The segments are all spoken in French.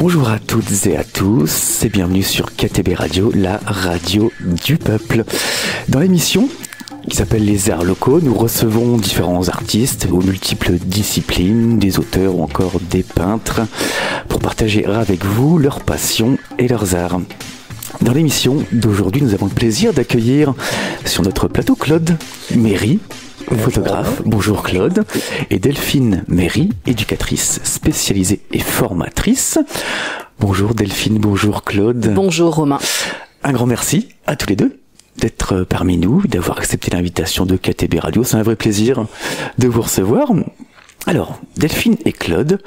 Bonjour à toutes et à tous et bienvenue sur KTB Radio, la radio du peuple. Dans l'émission qui s'appelle Les Arts locaux, nous recevons différents artistes aux multiples disciplines, des auteurs ou encore des peintres, pour partager avec vous leurs passions et leurs arts. Dans l'émission d'aujourd'hui, nous avons le plaisir d'accueillir sur notre plateau Claude Méry, photographe. Bonjour Claude. Et Delphine Méry, éducatrice spécialisée et formatrice. Bonjour Delphine, bonjour Claude. Bonjour Romain. Un grand merci à tous les deux d'être parmi nous, d'avoir accepté l'invitation de KTB Radio. C'est un vrai plaisir de vous recevoir. Alors, Delphine et Claude,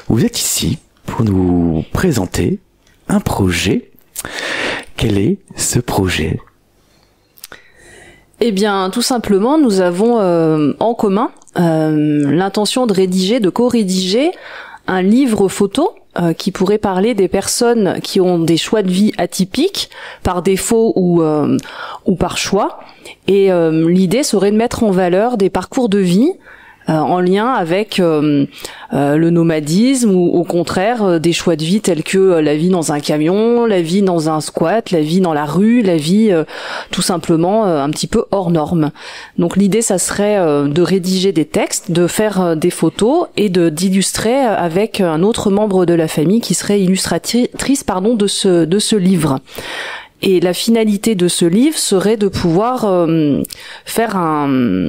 vous êtes ici pour nous présenter un projet. Quel est ce projet ? Eh bien, tout simplement, nous avons en commun l'intention de co-rédiger un livre photo qui pourrait parler des personnes qui ont des choix de vie atypiques, par défaut ou par choix. Et l'idée serait de mettre en valeur des parcours de vie en lien avec le nomadisme ou au contraire des choix de vie tels que la vie dans un camion, la vie dans un squat, la vie dans la rue, la vie tout simplement un petit peu hors norme. Donc l'idée ça serait de rédiger des textes, de faire des photos et d'illustrer avec un autre membre de la famille qui serait illustratrice de ce livre. Et la finalité de ce livre serait de pouvoir faire un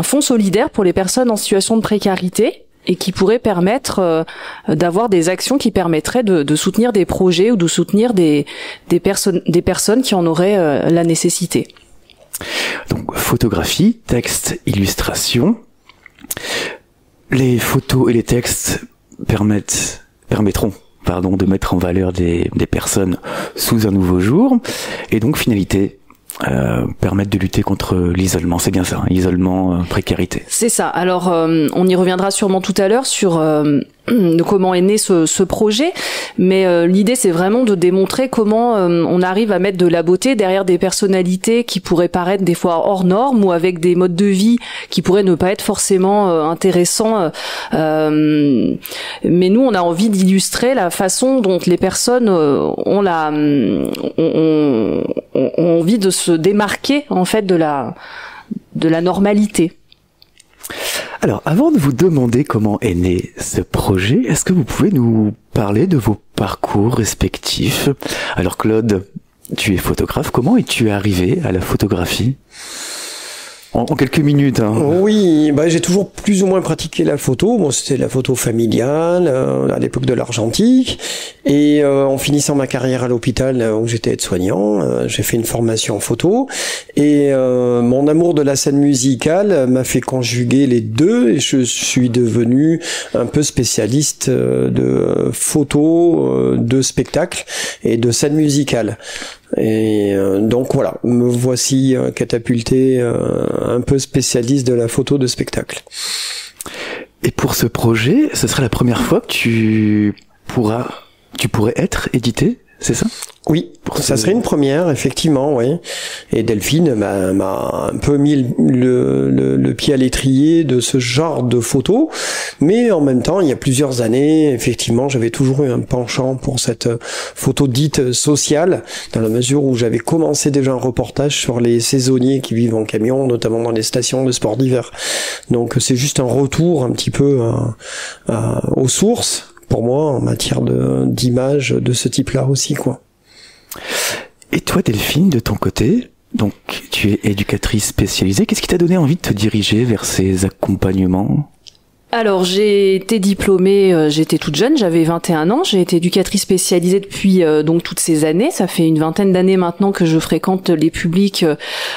fonds solidaire pour les personnes en situation de précarité et qui pourrait permettre d'avoir des actions qui permettraient de soutenir des projets ou de soutenir des personnes qui en auraient la nécessité. Donc photographie, texte, illustration. Les photos et les textes permettront de mettre en valeur des personnes sous un nouveau jour, et donc finalité, permettre de lutter contre l'isolement. C'est bien ça, hein, isolement, précarité. C'est ça. Alors, on y reviendra sûrement tout à l'heure sur de comment est né ce projet, mais l'idée c'est vraiment de démontrer comment on arrive à mettre de la beauté derrière des personnalités qui pourraient paraître des fois hors normes ou avec des modes de vie qui pourraient ne pas être forcément intéressants, mais nous on a envie d'illustrer la façon dont les personnes ont envie de se démarquer en fait de la normalité. Alors, avant de vous demander comment est né ce projet, est-ce que vous pouvez nous parler de vos parcours respectifs ? Alors Claude, tu es photographe, comment es-tu arrivé à la photographie ? En quelques minutes. Hein. Oui, j'ai toujours plus ou moins pratiqué la photo. Bon, c'était la photo familiale à l'époque de l'argentique. Et en finissant ma carrière à l'hôpital où j'étais aide-soignant, j'ai fait une formation en photo. Et mon amour de la scène musicale m'a fait conjuguer les deux. Et je suis devenu un peu spécialiste de photos, de spectacles et de scène musicale. Et donc voilà, me voici catapulté un peu spécialiste de la photo de spectacle. Et pour ce projet, ce serait la première fois que tu pourrais être édité, c'est ça ? Oui, ça serait une première, effectivement, oui. Et Delphine m'a un peu mis le pied à l'étrier de ce genre de photos, mais en même temps, il y a plusieurs années, effectivement, j'avais toujours eu un penchant pour cette photo dite sociale, dans la mesure où j'avais commencé déjà un reportage sur les saisonniers qui vivent en camion, notamment dans les stations de sport d'hiver. Donc c'est juste un retour un petit peu aux sources, pour moi, en matière d'image de ce type-là aussi, quoi. Et toi Delphine, de ton côté, donc tu es éducatrice spécialisée, qu'est-ce qui t'a donné envie de te diriger vers ces accompagnements ? Alors, j'ai été diplômée, j'étais toute jeune, j'avais 21 ans, j'ai été éducatrice spécialisée depuis donc toutes ces années, ça fait une vingtaine d'années maintenant que je fréquente les publics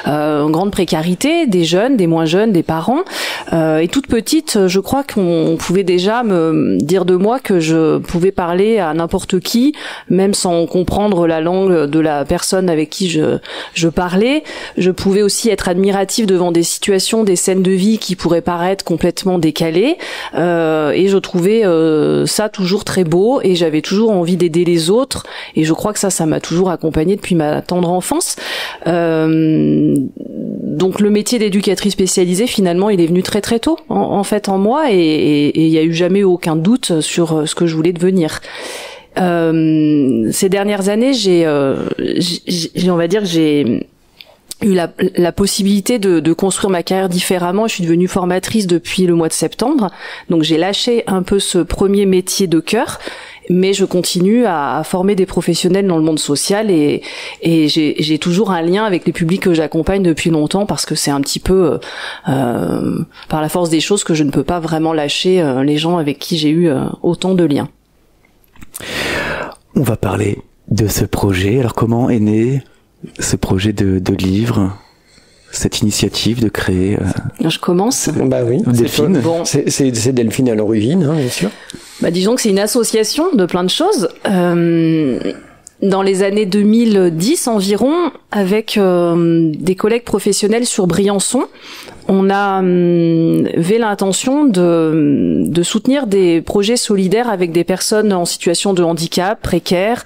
en grande précarité, des jeunes, des moins jeunes, des parents, et toute petite, je crois qu'on pouvait déjà me dire de moi que je pouvais parler à n'importe qui, même sans comprendre la langue de la personne avec qui je parlais. Je pouvais aussi être admirative devant des situations, des scènes de vie qui pourraient paraître complètement décalées. et je trouvais ça toujours très beau, et j'avais toujours envie d'aider les autres, et je crois que ça m'a toujours accompagnée depuis ma tendre enfance. Donc le métier d'éducatrice spécialisée, finalement, il est venu très très tôt en fait en moi, et il y a eu jamais aucun doute sur ce que je voulais devenir. Ces dernières années, j'ai eu la possibilité de construire ma carrière différemment. Je suis devenue formatrice depuis le mois de septembre, donc j'ai lâché un peu ce premier métier de cœur, mais je continue à former des professionnels dans le monde social, et j'ai toujours un lien avec les publics que j'accompagne depuis longtemps, parce que c'est un petit peu par la force des choses que je ne peux pas vraiment lâcher les gens avec qui j'ai eu autant de liens. On va parler de ce projet. Alors comment est né ce projet de livre, cette initiative de créer Je commence. Bah oui, Delphine. C'est Delphine à l'origine, hein, bien sûr. Bah disons que c'est une association de plein de choses. Dans les années 2010 environ, avec des collègues professionnels sur Briançon, on avait l'intention de soutenir des projets solidaires avec des personnes en situation de handicap, précaires,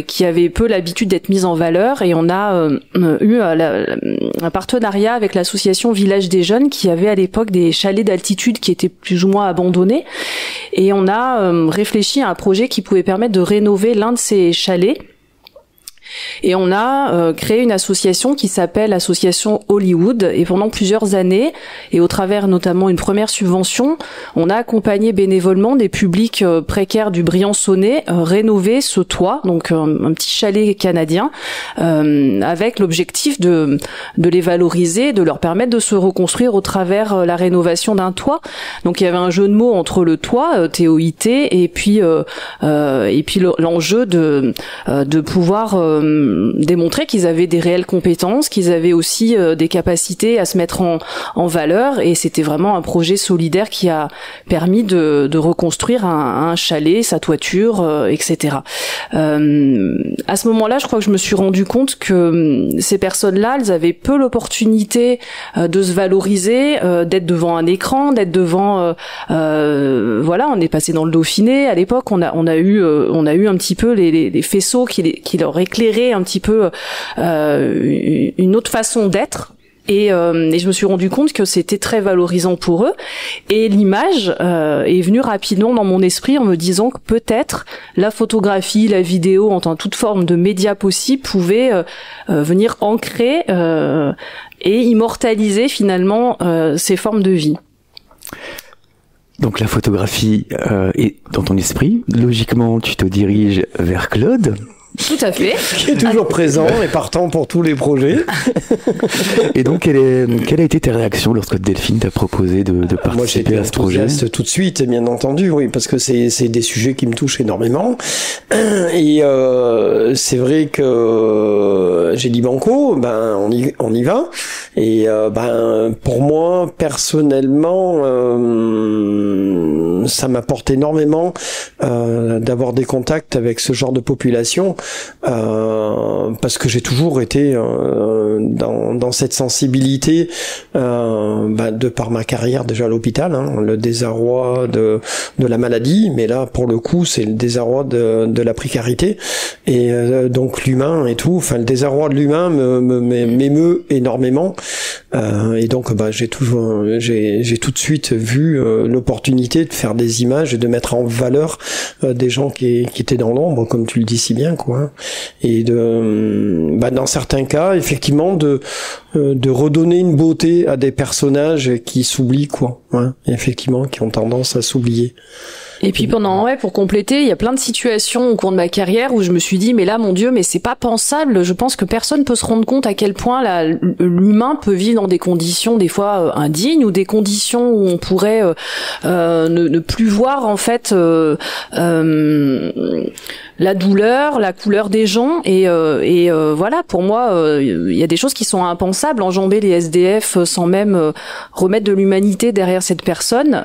qui avaient peu l'habitude d'être mises en valeur, et on a eu un partenariat avec l'association Village des Jeunes, qui avait à l'époque des chalets d'altitude qui étaient plus ou moins abandonnés, et on a réfléchi à un projet qui pouvait permettre de rénover l'un de ces chalets. Et on a créé une association qui s'appelle Association Hollywood, et pendant plusieurs années, et au travers notamment une première subvention, on a accompagné bénévolement des publics précaires du Briançonnais rénover ce toit, donc un petit chalet canadien, avec l'objectif de les valoriser, de leur permettre de se reconstruire au travers la rénovation d'un toit. Donc il y avait un jeu de mots entre le toit, TOIT, et puis l'enjeu de pouvoir démontrer qu'ils avaient des réelles compétences, qu'ils avaient aussi des capacités à se mettre en valeur, et c'était vraiment un projet solidaire qui a permis de reconstruire un chalet, sa toiture, etc. À ce moment-là, je crois que je me suis rendu compte que ces personnes-là, elles avaient peu l'opportunité de se valoriser, d'être devant un écran, d'être devant voilà, on est passé dans le Dauphiné à l'époque, on a eu un petit peu les faisceaux qui leur éclairaient un petit peu une autre façon d'être. Et je me suis rendu compte que c'était très valorisant pour eux. Et l'image est venue rapidement dans mon esprit en me disant que peut-être la photographie, la vidéo, en toute forme de média possible, pouvait venir ancrer et immortaliser finalement ces formes de vie. Donc la photographie est dans ton esprit. Logiquement, tu te diriges vers Claude. Tout à fait. Qui est toujours présent et partant pour tous les projets. Et donc, quelle a été ta réaction lorsque Delphine t'a proposé de participer à ce projet ? Tout de suite, bien entendu, oui, parce que c'est des sujets qui me touchent énormément. Et c'est vrai que j'ai dit banco, on y va. Et pour moi, personnellement, ça m'apporte énormément d'avoir des contacts avec ce genre de population. Parce que j'ai toujours été dans cette sensibilité de par ma carrière déjà à l'hôpital, hein, le désarroi de la maladie, mais là pour le coup c'est le désarroi de la précarité, et donc l'humain et tout, enfin le désarroi de l'humain m'émeut énormément, et donc j'ai tout de suite vu l'opportunité de faire des images et de mettre en valeur des gens qui étaient dans l'ombre, comme tu le dis si bien, quoi. Et dans certains cas, effectivement, de redonner une beauté à des personnages qui s'oublient, quoi. Hein, effectivement, qui ont tendance à s'oublier. Et puis pour compléter, il y a plein de situations au cours de ma carrière où je me suis dit, mais là, mon Dieu, mais c'est pas pensable. Je pense que personne peut se rendre compte à quel point l'humain peut vivre dans des conditions des fois indignes, ou des conditions où on pourrait ne plus voir en fait la douleur, la couleur des gens, et voilà, pour moi, il y a des choses qui sont impensables. Enjamber les SDF sans même remettre de l'humanité derrière cette personne.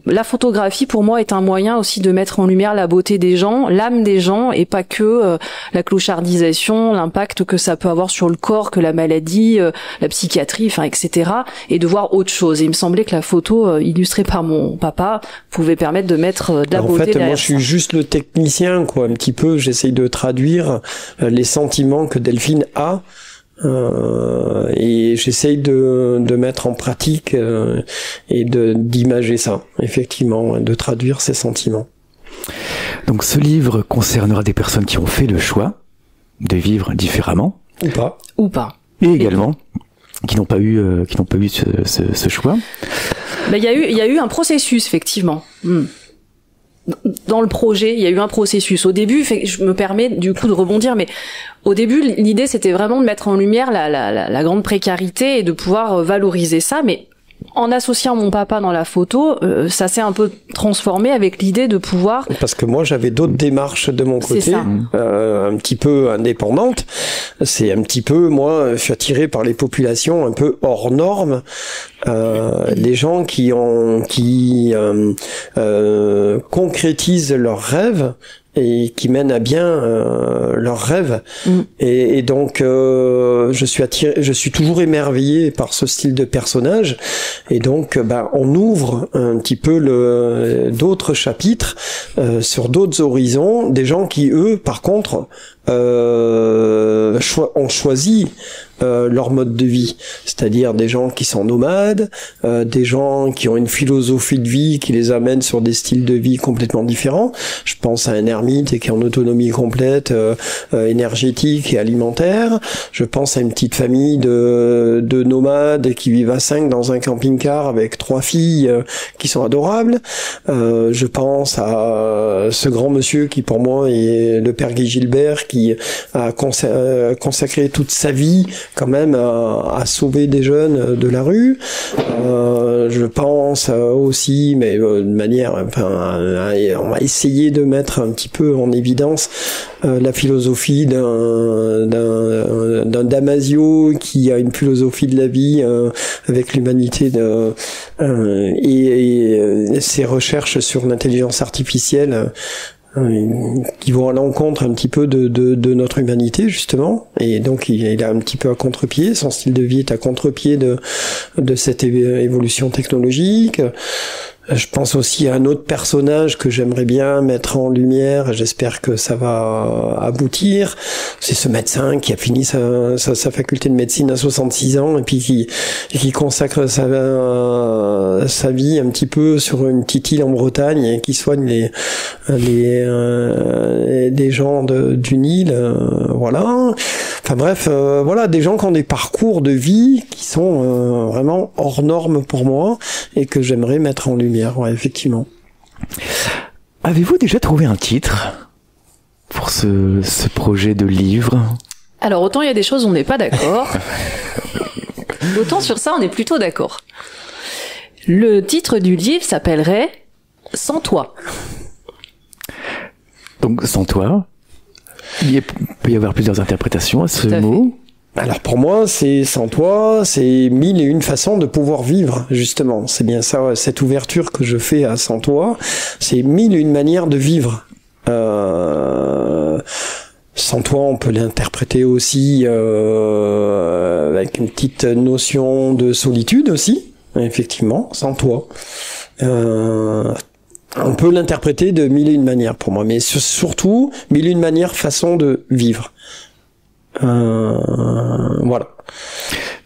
La photographie, pour moi, est un moyen moyen aussi de mettre en lumière la beauté des gens, l'âme des gens, et pas que la clochardisation, l'impact que ça peut avoir sur le corps, que la maladie, la psychiatrie, enfin etc. Et de voir autre chose. Et il me semblait que la photo illustrée par mon papa pouvait permettre de mettre de la beauté derrière. Moi je suis juste le technicien, quoi, un petit peu. J'essaye de traduire les sentiments que Delphine a. Et j'essaye de mettre en pratique et d'imager ça, effectivement, de traduire ces sentiments. Donc ce livre concernera des personnes qui ont fait le choix de vivre différemment ou pas et également qui n'ont pas eu ce choix. Il y a eu un processus, effectivement. Dans le projet, il y a eu un processus. Au début, je me permets du coup de rebondir, mais au début, l'idée c'était vraiment de mettre en lumière la grande précarité et de pouvoir valoriser ça, mais en associant mon papa dans la photo, ça s'est un peu transformé avec l'idée de pouvoir... Parce que moi, j'avais d'autres démarches de mon côté, un petit peu indépendantes. C'est un petit peu, moi, je suis attiré par les populations un peu hors normes, les gens qui concrétisent leurs rêves et qui mènent à bien leurs rêves. Et donc je suis toujours émerveillé par ce style de personnage, et donc on ouvre un petit peu d'autres chapitres sur d'autres horizons, des gens qui eux par contre ont choisi leur mode de vie, c'est-à-dire des gens qui sont nomades, des gens qui ont une philosophie de vie qui les amène sur des styles de vie complètement différents. Je pense à un ermite qui est en autonomie complète, énergétique et alimentaire. Je pense à une petite famille de nomades qui vivent à 5 dans un camping-car avec 3 filles qui sont adorables. Je pense à ce grand monsieur qui pour moi est le père Guy Gilbert, qui a consacré toute sa vie quand même à sauver des jeunes de la rue. Je pense aussi, mais de manière, on va essayer de mettre un petit peu en évidence la philosophie d'un Damasio qui a une philosophie de la vie avec l'humanité et ses recherches sur l'intelligence artificielle qui vont à l'encontre un petit peu de notre humanité justement, et donc il est un petit peu à contre-pied, son style de vie est à contre-pied de cette évolution technologique. Je pense aussi à un autre personnage que j'aimerais bien mettre en lumière, j'espère que ça va aboutir. C'est ce médecin qui a fini sa faculté de médecine à 66 ans et puis qui consacre sa vie un petit peu sur une petite île en Bretagne et qui soigne des gens d'une île, voilà. Enfin bref, voilà, des gens qui ont des parcours de vie qui sont vraiment hors normes pour moi et que j'aimerais mettre en lumière. Ouais, effectivement. Avez-vous déjà trouvé un titre pour ce projet de livre? Alors autant il y a des choses où on n'est pas d'accord, autant sur ça on est plutôt d'accord. Le titre du livre s'appellerait « Sans toi ». Donc « Sans toi », il peut y avoir plusieurs interprétations à ce mot. Alors pour moi, c'est sans toi, c'est 1001 façons de pouvoir vivre, justement. C'est bien ça, cette ouverture que je fais à sans toi, c'est 1001 manières de vivre. Sans toi, on peut l'interpréter aussi avec une petite notion de solitude aussi, effectivement, sans toi. On peut l'interpréter de 1001 manières pour moi, mais surtout 1001 manières façon de vivre. Voilà.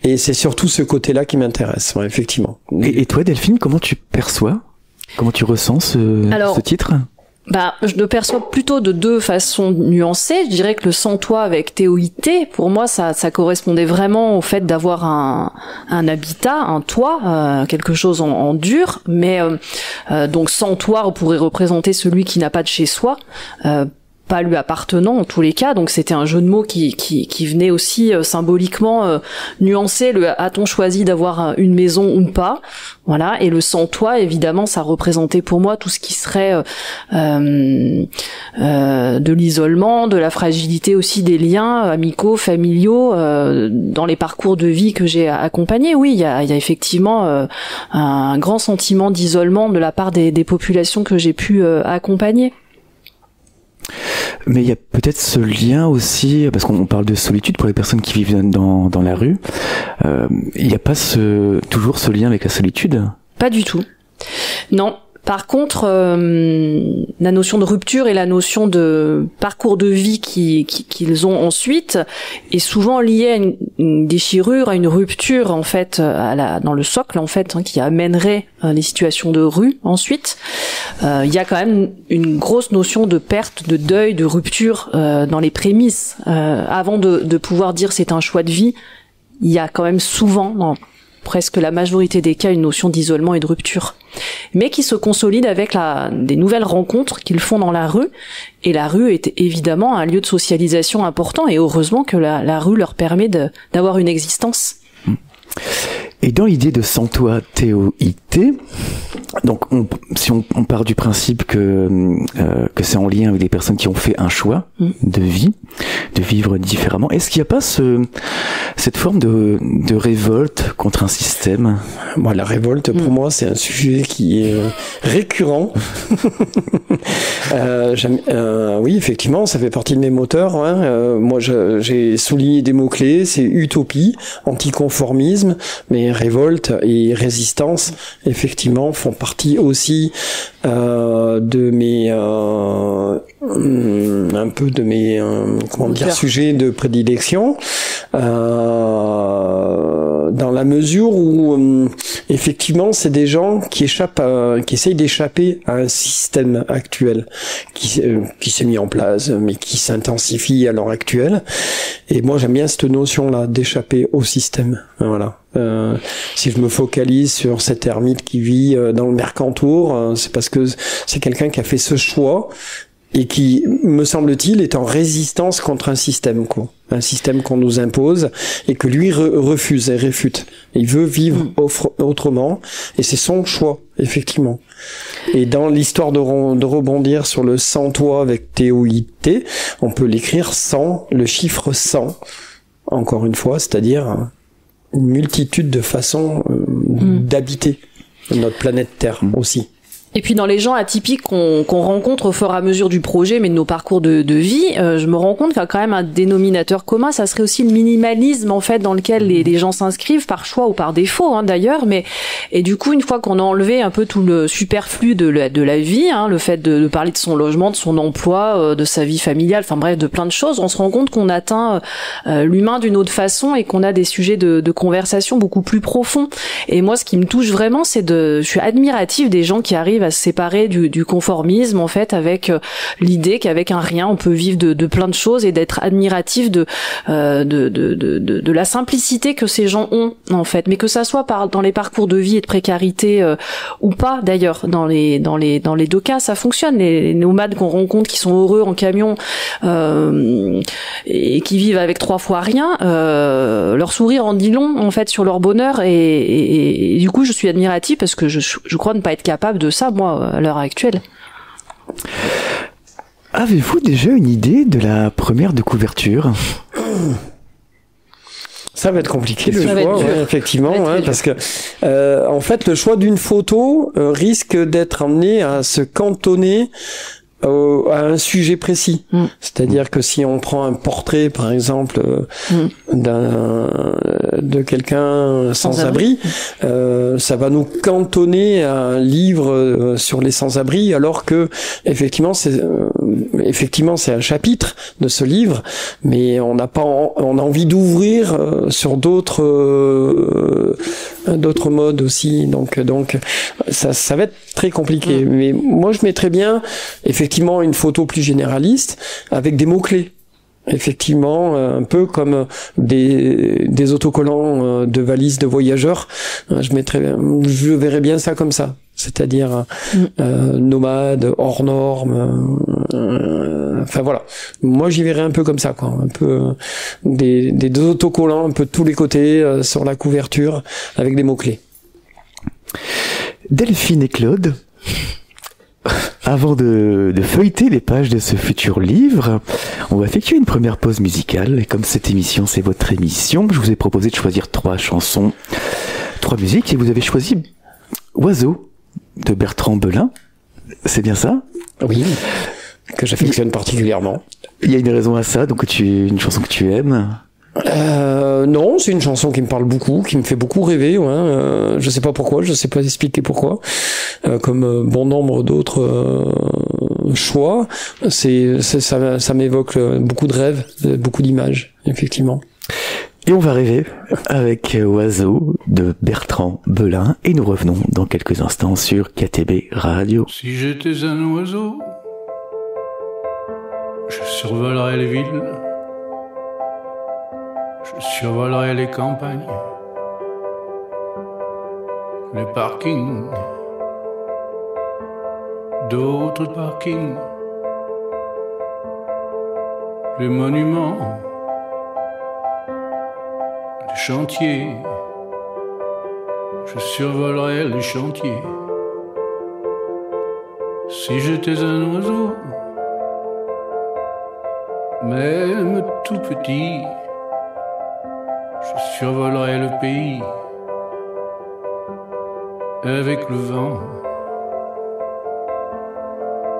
Et c'est surtout ce côté-là qui m'intéresse, ouais, effectivement. Et toi, Delphine, comment tu perçois, comment tu ressens ce titre? Je le perçois plutôt de deux façons nuancées. Je dirais que le sans toi avec TOIT, pour moi, ça correspondait vraiment au fait d'avoir un habitat, un toit, quelque chose en dur. Mais donc sans toi, on pourrait représenter celui qui n'a pas de chez soi. pas lui appartenant en tous les cas, donc c'était un jeu de mots qui venait aussi symboliquement nuancer le a-t-on choisi d'avoir une maison ou pas, voilà. Et le sans toit, évidemment, ça représentait pour moi tout ce qui serait de l'isolement, de la fragilité aussi des liens amicaux, familiaux, dans les parcours de vie que j'ai accompagnés. Oui, il y a effectivement un grand sentiment d'isolement de la part des populations que j'ai pu accompagner. Mais il y a peut-être ce lien aussi, parce qu'on parle de solitude pour les personnes qui vivent dans la rue. Il n'y a pas toujours ce lien avec la solitude? Pas du tout. Non. Par contre, la notion de rupture et la notion de parcours de vie qu'ils ont ensuite est souvent liée à une déchirure, à une rupture en fait, dans le socle en fait, qui amènerait les situations de rue ensuite. Il y a quand même une grosse notion de perte, de deuil, de rupture dans les prémices. Avant de pouvoir dire c'est un choix de vie, il y a quand même souvent, dans presque la majorité des cas, une notion d'isolement et de rupture, mais qui se consolide avec des nouvelles rencontres qu'ils font dans la rue. Et la rue est évidemment un lieu de socialisation important, et heureusement que la rue leur permet d'avoir une existence. Et dans l'idée de sans toit, TOIT, donc si on part du principe que c'est en lien avec des personnes qui ont fait un choix de vie, de vivre différemment, est-ce qu'il n'y a pas cette forme de révolte contre un système? Moi, la révolte, pour moi, c'est un sujet qui est récurrent. Oui, effectivement, ça fait partie de mes moteurs. Moi, j'ai souligné des mots-clés, c'est utopie, anticonformisme, mais révolte et résistance, effectivement, font partie aussi de mes un peu de mes sujets de prédilection, dans la mesure où effectivement c'est des gens qui essayent d'échapper à un système actuel qui s'est mis en place mais qui s'intensifie à l'heure actuelle. Et moi j'aime bien cette notion là d'échapper au système. Voilà. Si je me focalise sur cet ermite qui vit dans le Mercantour, c'est parce que c'est quelqu'un qui a fait ce choix et qui, me semble-t-il, est en résistance contre un système, quoi. Un système qu'on nous impose et que lui refuse et réfute. Il veut vivre autrement et c'est son choix, effectivement. Et dans l'histoire de rebondir sur le sans toit avec TOIT, on peut l'écrire sans le chiffre 100, encore une fois, c'est-à-dire une multitude de façons d'habiter notre planète Terre aussi. Et puis dans les gens atypiques qu'on rencontre au fur et à mesure du projet, mais de nos parcours de vie, je me rends compte qu'il y a quand même un dénominateur commun. Ça serait aussi le minimalisme en fait dans lequel les gens s'inscrivent par choix ou par défaut d'ailleurs. Et du coup, une fois qu'on a enlevé un peu tout le superflu de la vie, le fait de parler de son logement, de son emploi, de sa vie familiale, enfin bref, de plein de choses, on se rend compte qu'on atteint l'humain d'une autre façon et qu'on a des sujets de conversation beaucoup plus profonds. Et moi, ce qui me touche vraiment, je suis admirative des gens qui arrivent à se séparer du conformisme en fait, avec l'idée qu'avec un rien on peut vivre de plein de choses, et d'être admiratif de la simplicité que ces gens ont en fait, mais que ça soit dans les parcours de vie et de précarité ou pas d'ailleurs, dans les deux cas ça fonctionne. Les nomades qu'on rencontre qui sont heureux en camion et qui vivent avec 3 fois rien, leur sourire en dit long en fait sur leur bonheur, et du coup je suis admirative parce que je crois ne pas être capable de ça moi à l'heure actuelle. Avez-vous déjà une idée de la première de couverture? Ça va être compliqué le choix, effectivement, parce que en fait le choix d'une photo risque d'être amené à se cantonner à un sujet précis. C'est-à-dire que si on prend un portrait, par exemple, de quelqu'un sans abri, ça va nous cantonner à un livre sur les sans-abri, alors que effectivement c'est un chapitre de ce livre, mais on a envie d'ouvrir sur d'autres modes aussi. Donc ça va être très compliqué. Mais moi je mettrais bien effectivement une photo plus généraliste avec des mots-clés. Effectivement, un peu comme des autocollants de valises de voyageurs. Je verrais bien ça comme ça. C'est-à-dire nomade, hors norme. Enfin voilà. Moi j'y verrais un peu comme ça, quoi. Un peu des autocollants un peu de tous les côtés sur la couverture avec des mots-clés. Delphine et Claude, avant de feuilleter les pages de ce futur livre, on va effectuer une première pause musicale. Et comme cette émission, c'est votre émission, je vous ai proposé de choisir 3 chansons, 3 musiques, et vous avez choisi Oiseau de Bertrand Belin. C'est bien ça? Oui, que j'affectionne particulièrement. Il y a une raison à ça, donc une chanson que tu aimes? Non, c'est une chanson qui me parle beaucoup, qui me fait beaucoup rêver. Ouais. Je sais pas pourquoi, je sais pas expliquer pourquoi. Comme bon nombre d'autres choix, ça m'évoque beaucoup de rêves, beaucoup d'images, effectivement. Et on va rêver avec Oiseau de Bertrand Belin, et nous revenons dans quelques instants sur KTB Radio. Si j'étais un oiseau, je survolerais les villes. Je survolerai les campagnes, les parkings, d'autres parkings, les monuments, les chantiers. Je survolerai les chantiers. Si j'étais un oiseau, même tout petit, je survolerai le pays avec le vent,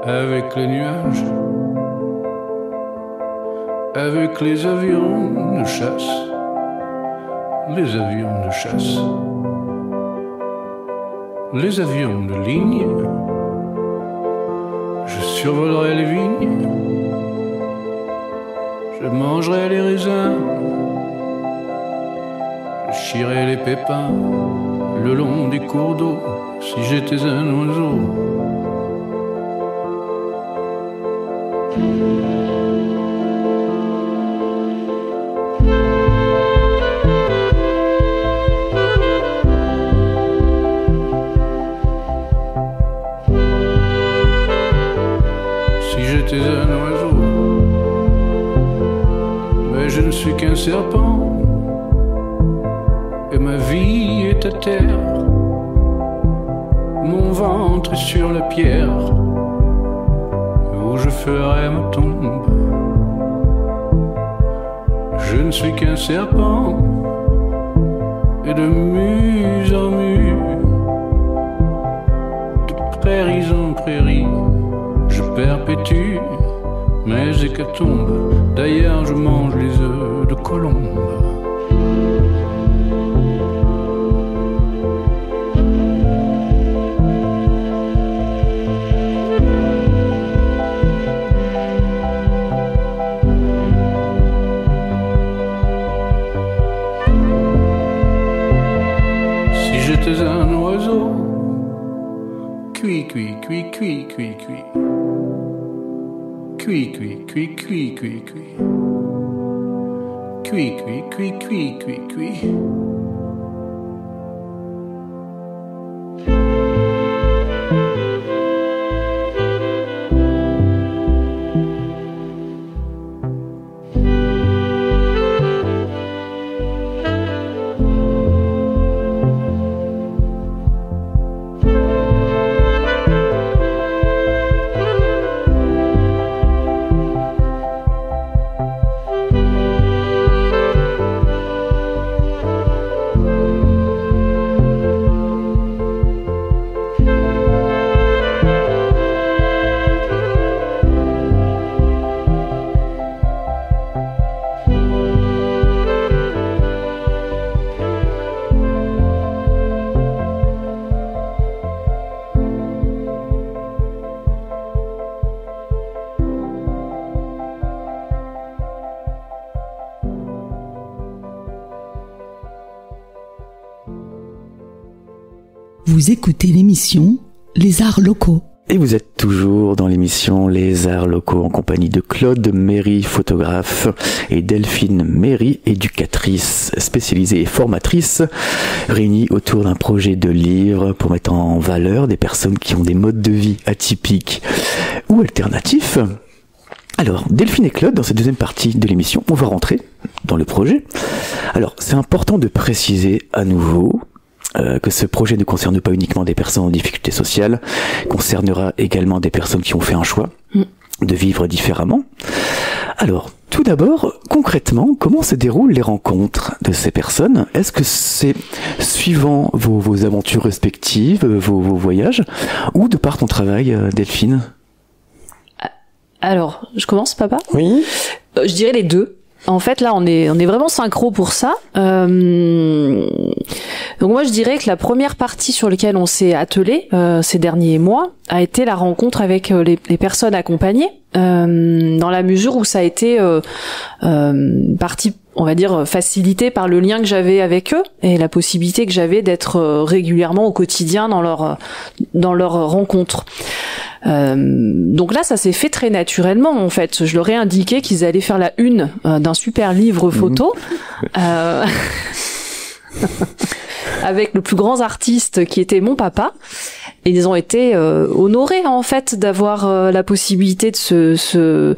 avec les nuages, avec les avions de chasse, les avions de chasse, les avions de ligne. Je survolerai les vignes, je mangerai les raisins, je chierai les pépins le long des cours d'eau. Si j'étais un oiseau, si j'étais un oiseau, mais je ne suis qu'un serpent. Et ma vie est à terre, mon ventre est sur la pierre où je ferai ma tombe. Je ne suis qu'un serpent, et de muse en mue, de prairies en prairies, je perpétue mes hécatombes. D'ailleurs je mange les œufs de colombe. Un oiseau, cui cui cui cui cui cui, cui cui cui cui cui cui, cui cui cui cui cui cui. Vous écoutez l'émission Les Arts locaux. Et vous êtes toujours dans l'émission Les Arts Locaux en compagnie de Claude Méry, photographe, et Delphine Méry, éducatrice spécialisée et formatrice, réunie autour d'un projet de livre pour mettre en valeur des personnes qui ont des modes de vie atypiques ou alternatifs. Alors, Delphine et Claude, dans cette deuxième partie de l'émission, on va rentrer dans le projet. Alors, c'est important de préciser à nouveau que ce projet ne concerne pas uniquement des personnes en difficulté sociale, concernera également des personnes qui ont fait un choix de vivre différemment. Alors, tout d'abord, concrètement, comment se déroulent les rencontres de ces personnes? Est-ce que c'est suivant vos aventures respectives, vos voyages, ou de par ton travail, Delphine? Alors, je commence, papa? Oui. Je dirais les deux. En fait, là, on est vraiment synchro pour ça. Donc moi, je dirais que la première partie sur laquelle on s'est attelé ces derniers mois a été la rencontre avec les personnes accompagnées, dans la mesure où ça a été partie, on va dire, facilitée par le lien que j'avais avec eux et la possibilité que j'avais d'être régulièrement au quotidien dans leur rencontre. Donc là, ça s'est fait très naturellement, en fait. Je leur ai indiqué qu'ils allaient faire la une d'un super livre photo. Avec le plus grand artiste qui était mon papa. Et ils ont été honorés, en fait, d'avoir la possibilité de se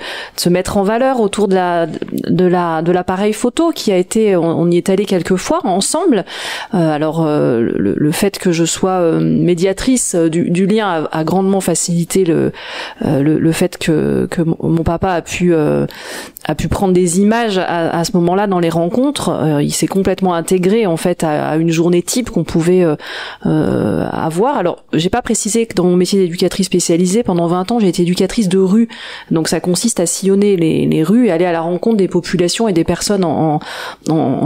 mettre en valeur autour de l'appareil photo qui a été, on y est allé quelques fois ensemble. Alors le fait que je sois médiatrice du lien a grandement facilité le fait que mon papa a pu prendre des images à ce moment-là dans les rencontres. Il s'est complètement intégré, en fait, à une journée type qu'on pouvait avoir. Alors, j'ai pas précisé que dans mon métier d'éducatrice spécialisée, pendant 20 ans, j'ai été éducatrice de rue. Donc ça consiste à sillonner les rues et aller à la rencontre des populations et des personnes en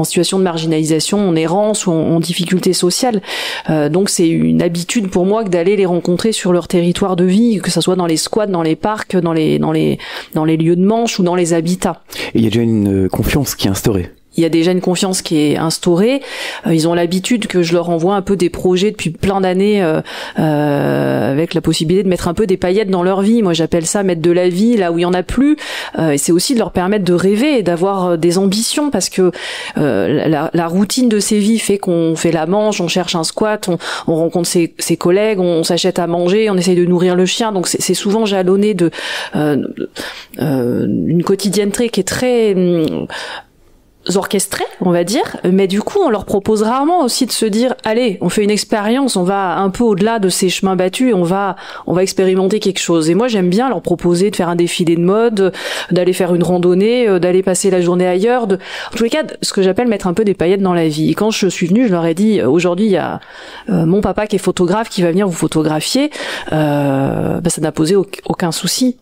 situation de marginalisation, en errance ou en difficulté sociale. Donc c'est une habitude pour moi que d'aller les rencontrer sur leur territoire de vie, que ça soit dans les squats, dans les parcs, dans les lieux de manche ou dans les habitats. Et il y a déjà une confiance qui est instaurée. Il y a déjà une confiance qui est instaurée. Ils ont l'habitude que je leur envoie un peu des projets depuis plein d'années, avec la possibilité de mettre un peu des paillettes dans leur vie. Moi, j'appelle ça mettre de la vie là où il y en a plus. Et c'est aussi de leur permettre de rêver et d'avoir des ambitions, parce que la routine de ces vies fait qu'on fait la manche, on cherche un squat, on rencontre ses collègues, on s'achète à manger, on essaye de nourrir le chien. Donc c'est souvent jalonné une quotidienneté qui est très orchestrés, on va dire, mais du coup on leur propose rarement aussi de se dire allez, on fait une expérience, on va un peu au-delà de ces chemins battus et on va expérimenter quelque chose. Et moi j'aime bien leur proposer de faire un défilé de mode, d'aller faire une randonnée, d'aller passer la journée ailleurs, en tous les cas ce que j'appelle mettre un peu des paillettes dans la vie. Et quand je suis venue, je leur ai dit aujourd'hui il y a mon papa qui est photographe qui va venir vous photographier, ça n'a posé aucun souci.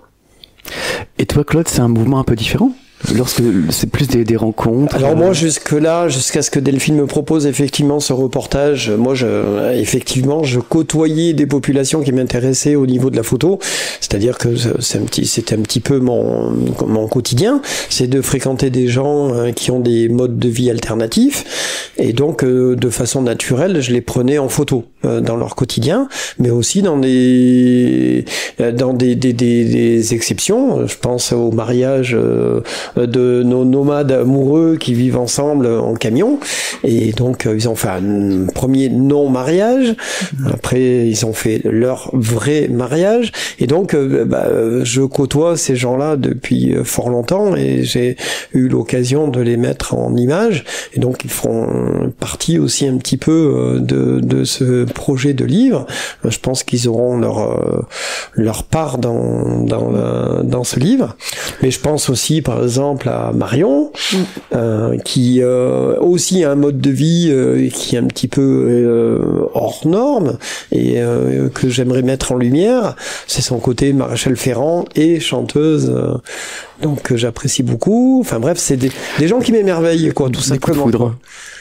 Et toi, Claude, c'est un mouvement un peu différent ? Lorsque c'est plus des rencontres. Alors moi jusqu'à ce que Delphine me propose effectivement ce reportage, moi je côtoyais des populations qui m'intéressaient au niveau de la photo, c'est-à-dire que c'était un petit peu mon quotidien, c'est de fréquenter des gens qui ont des modes de vie alternatifs, et donc de façon naturelle je les prenais en photo dans leur quotidien, mais aussi dans des exceptions. Je pense au mariage de nos nomades amoureux qui vivent ensemble en camion, et donc ils ont fait un premier non-mariage, après ils ont fait leur vrai mariage, et donc je côtoie ces gens-là depuis fort longtemps et j'ai eu l'occasion de les mettre en image, et donc ils feront partie aussi un petit peu de ce projet de livre. Je pense qu'ils auront leur part dans ce livre, mais je pense aussi par exemple à Marion, qui aussi a un mode de vie qui est un petit peu hors norme et que j'aimerais mettre en lumière. C'est son côté Maréchal Ferrand et chanteuse, donc j'apprécie beaucoup. Enfin bref, c'est des gens qui m'émerveillent, quoi, tout simplement.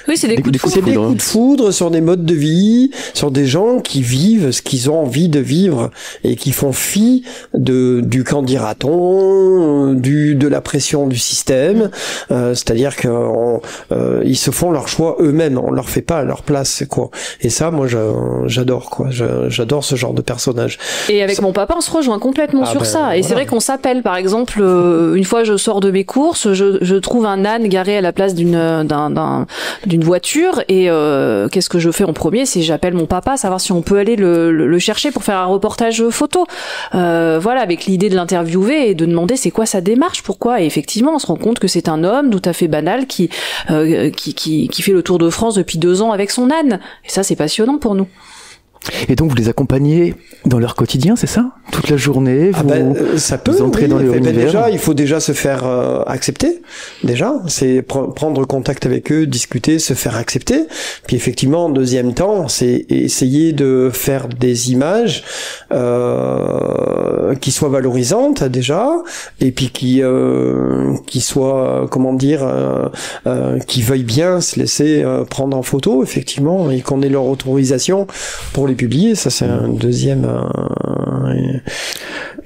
Oui, c'est des coups de foudre. C'est des coups de foudre sur des modes de vie, sur des gens qui vivent ce qu'ils ont envie de vivre et qui font fi du qu'en dira-t-on, de la pression du système. C'est-à-dire que ils se font leur choix eux-mêmes, on leur fait pas à leur place, quoi. Et ça, moi, j'adore, quoi. J'adore ce genre de personnage. Et avec mon papa, on se rejoint complètement sur ça. Et c'est vrai qu'on s'appelle, par exemple, une fois je sors de mes courses, je trouve un âne garé à la place d'une voiture et qu'est-ce que je fais en premier, c'est j'appelle mon papa, savoir si on peut aller le chercher pour faire un reportage photo. Voilà, avec l'idée de l'interviewer et de demander c'est quoi sa démarche, pourquoi. Et effectivement, on se rend compte que c'est un homme tout à fait banal qui fait le Tour de France depuis 2 ans avec son âne. Et ça, c'est passionnant pour nous. Et donc vous les accompagnez dans leur quotidien, c'est ça? Toute la journée, ça peut, vous entrez dans leur univers. Déjà, il faut déjà se faire accepter. Déjà, c'est prendre contact avec eux, discuter, se faire accepter. Puis effectivement, en deuxième temps, c'est essayer de faire des images qui soient valorisantes déjà, et puis qui soient, comment dire, qui veuillent bien se laisser prendre en photo, effectivement, et qu'on ait leur autorisation pour les publier. Ça, c'est un deuxième.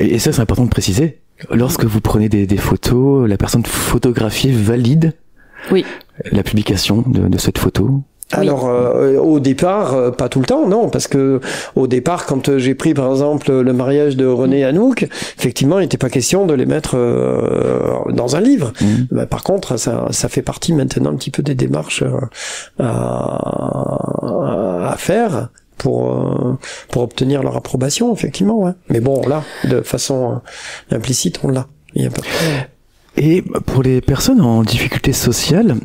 Et ça, c'est important de préciser. Lorsque vous prenez des photos, la personne photographiée valide la publication de cette photo. Alors au départ, pas tout le temps, non, parce que au départ, quand j'ai pris par exemple le mariage de René Hanouk, effectivement, il n'était pas question de les mettre dans un livre. Bah, par contre, ça fait partie maintenant un petit peu des démarches à faire pour obtenir leur approbation, effectivement. Ouais. Mais bon, là, de façon implicite, on l'a. Il y a pas de problème. Et pour les personnes en difficulté sociale,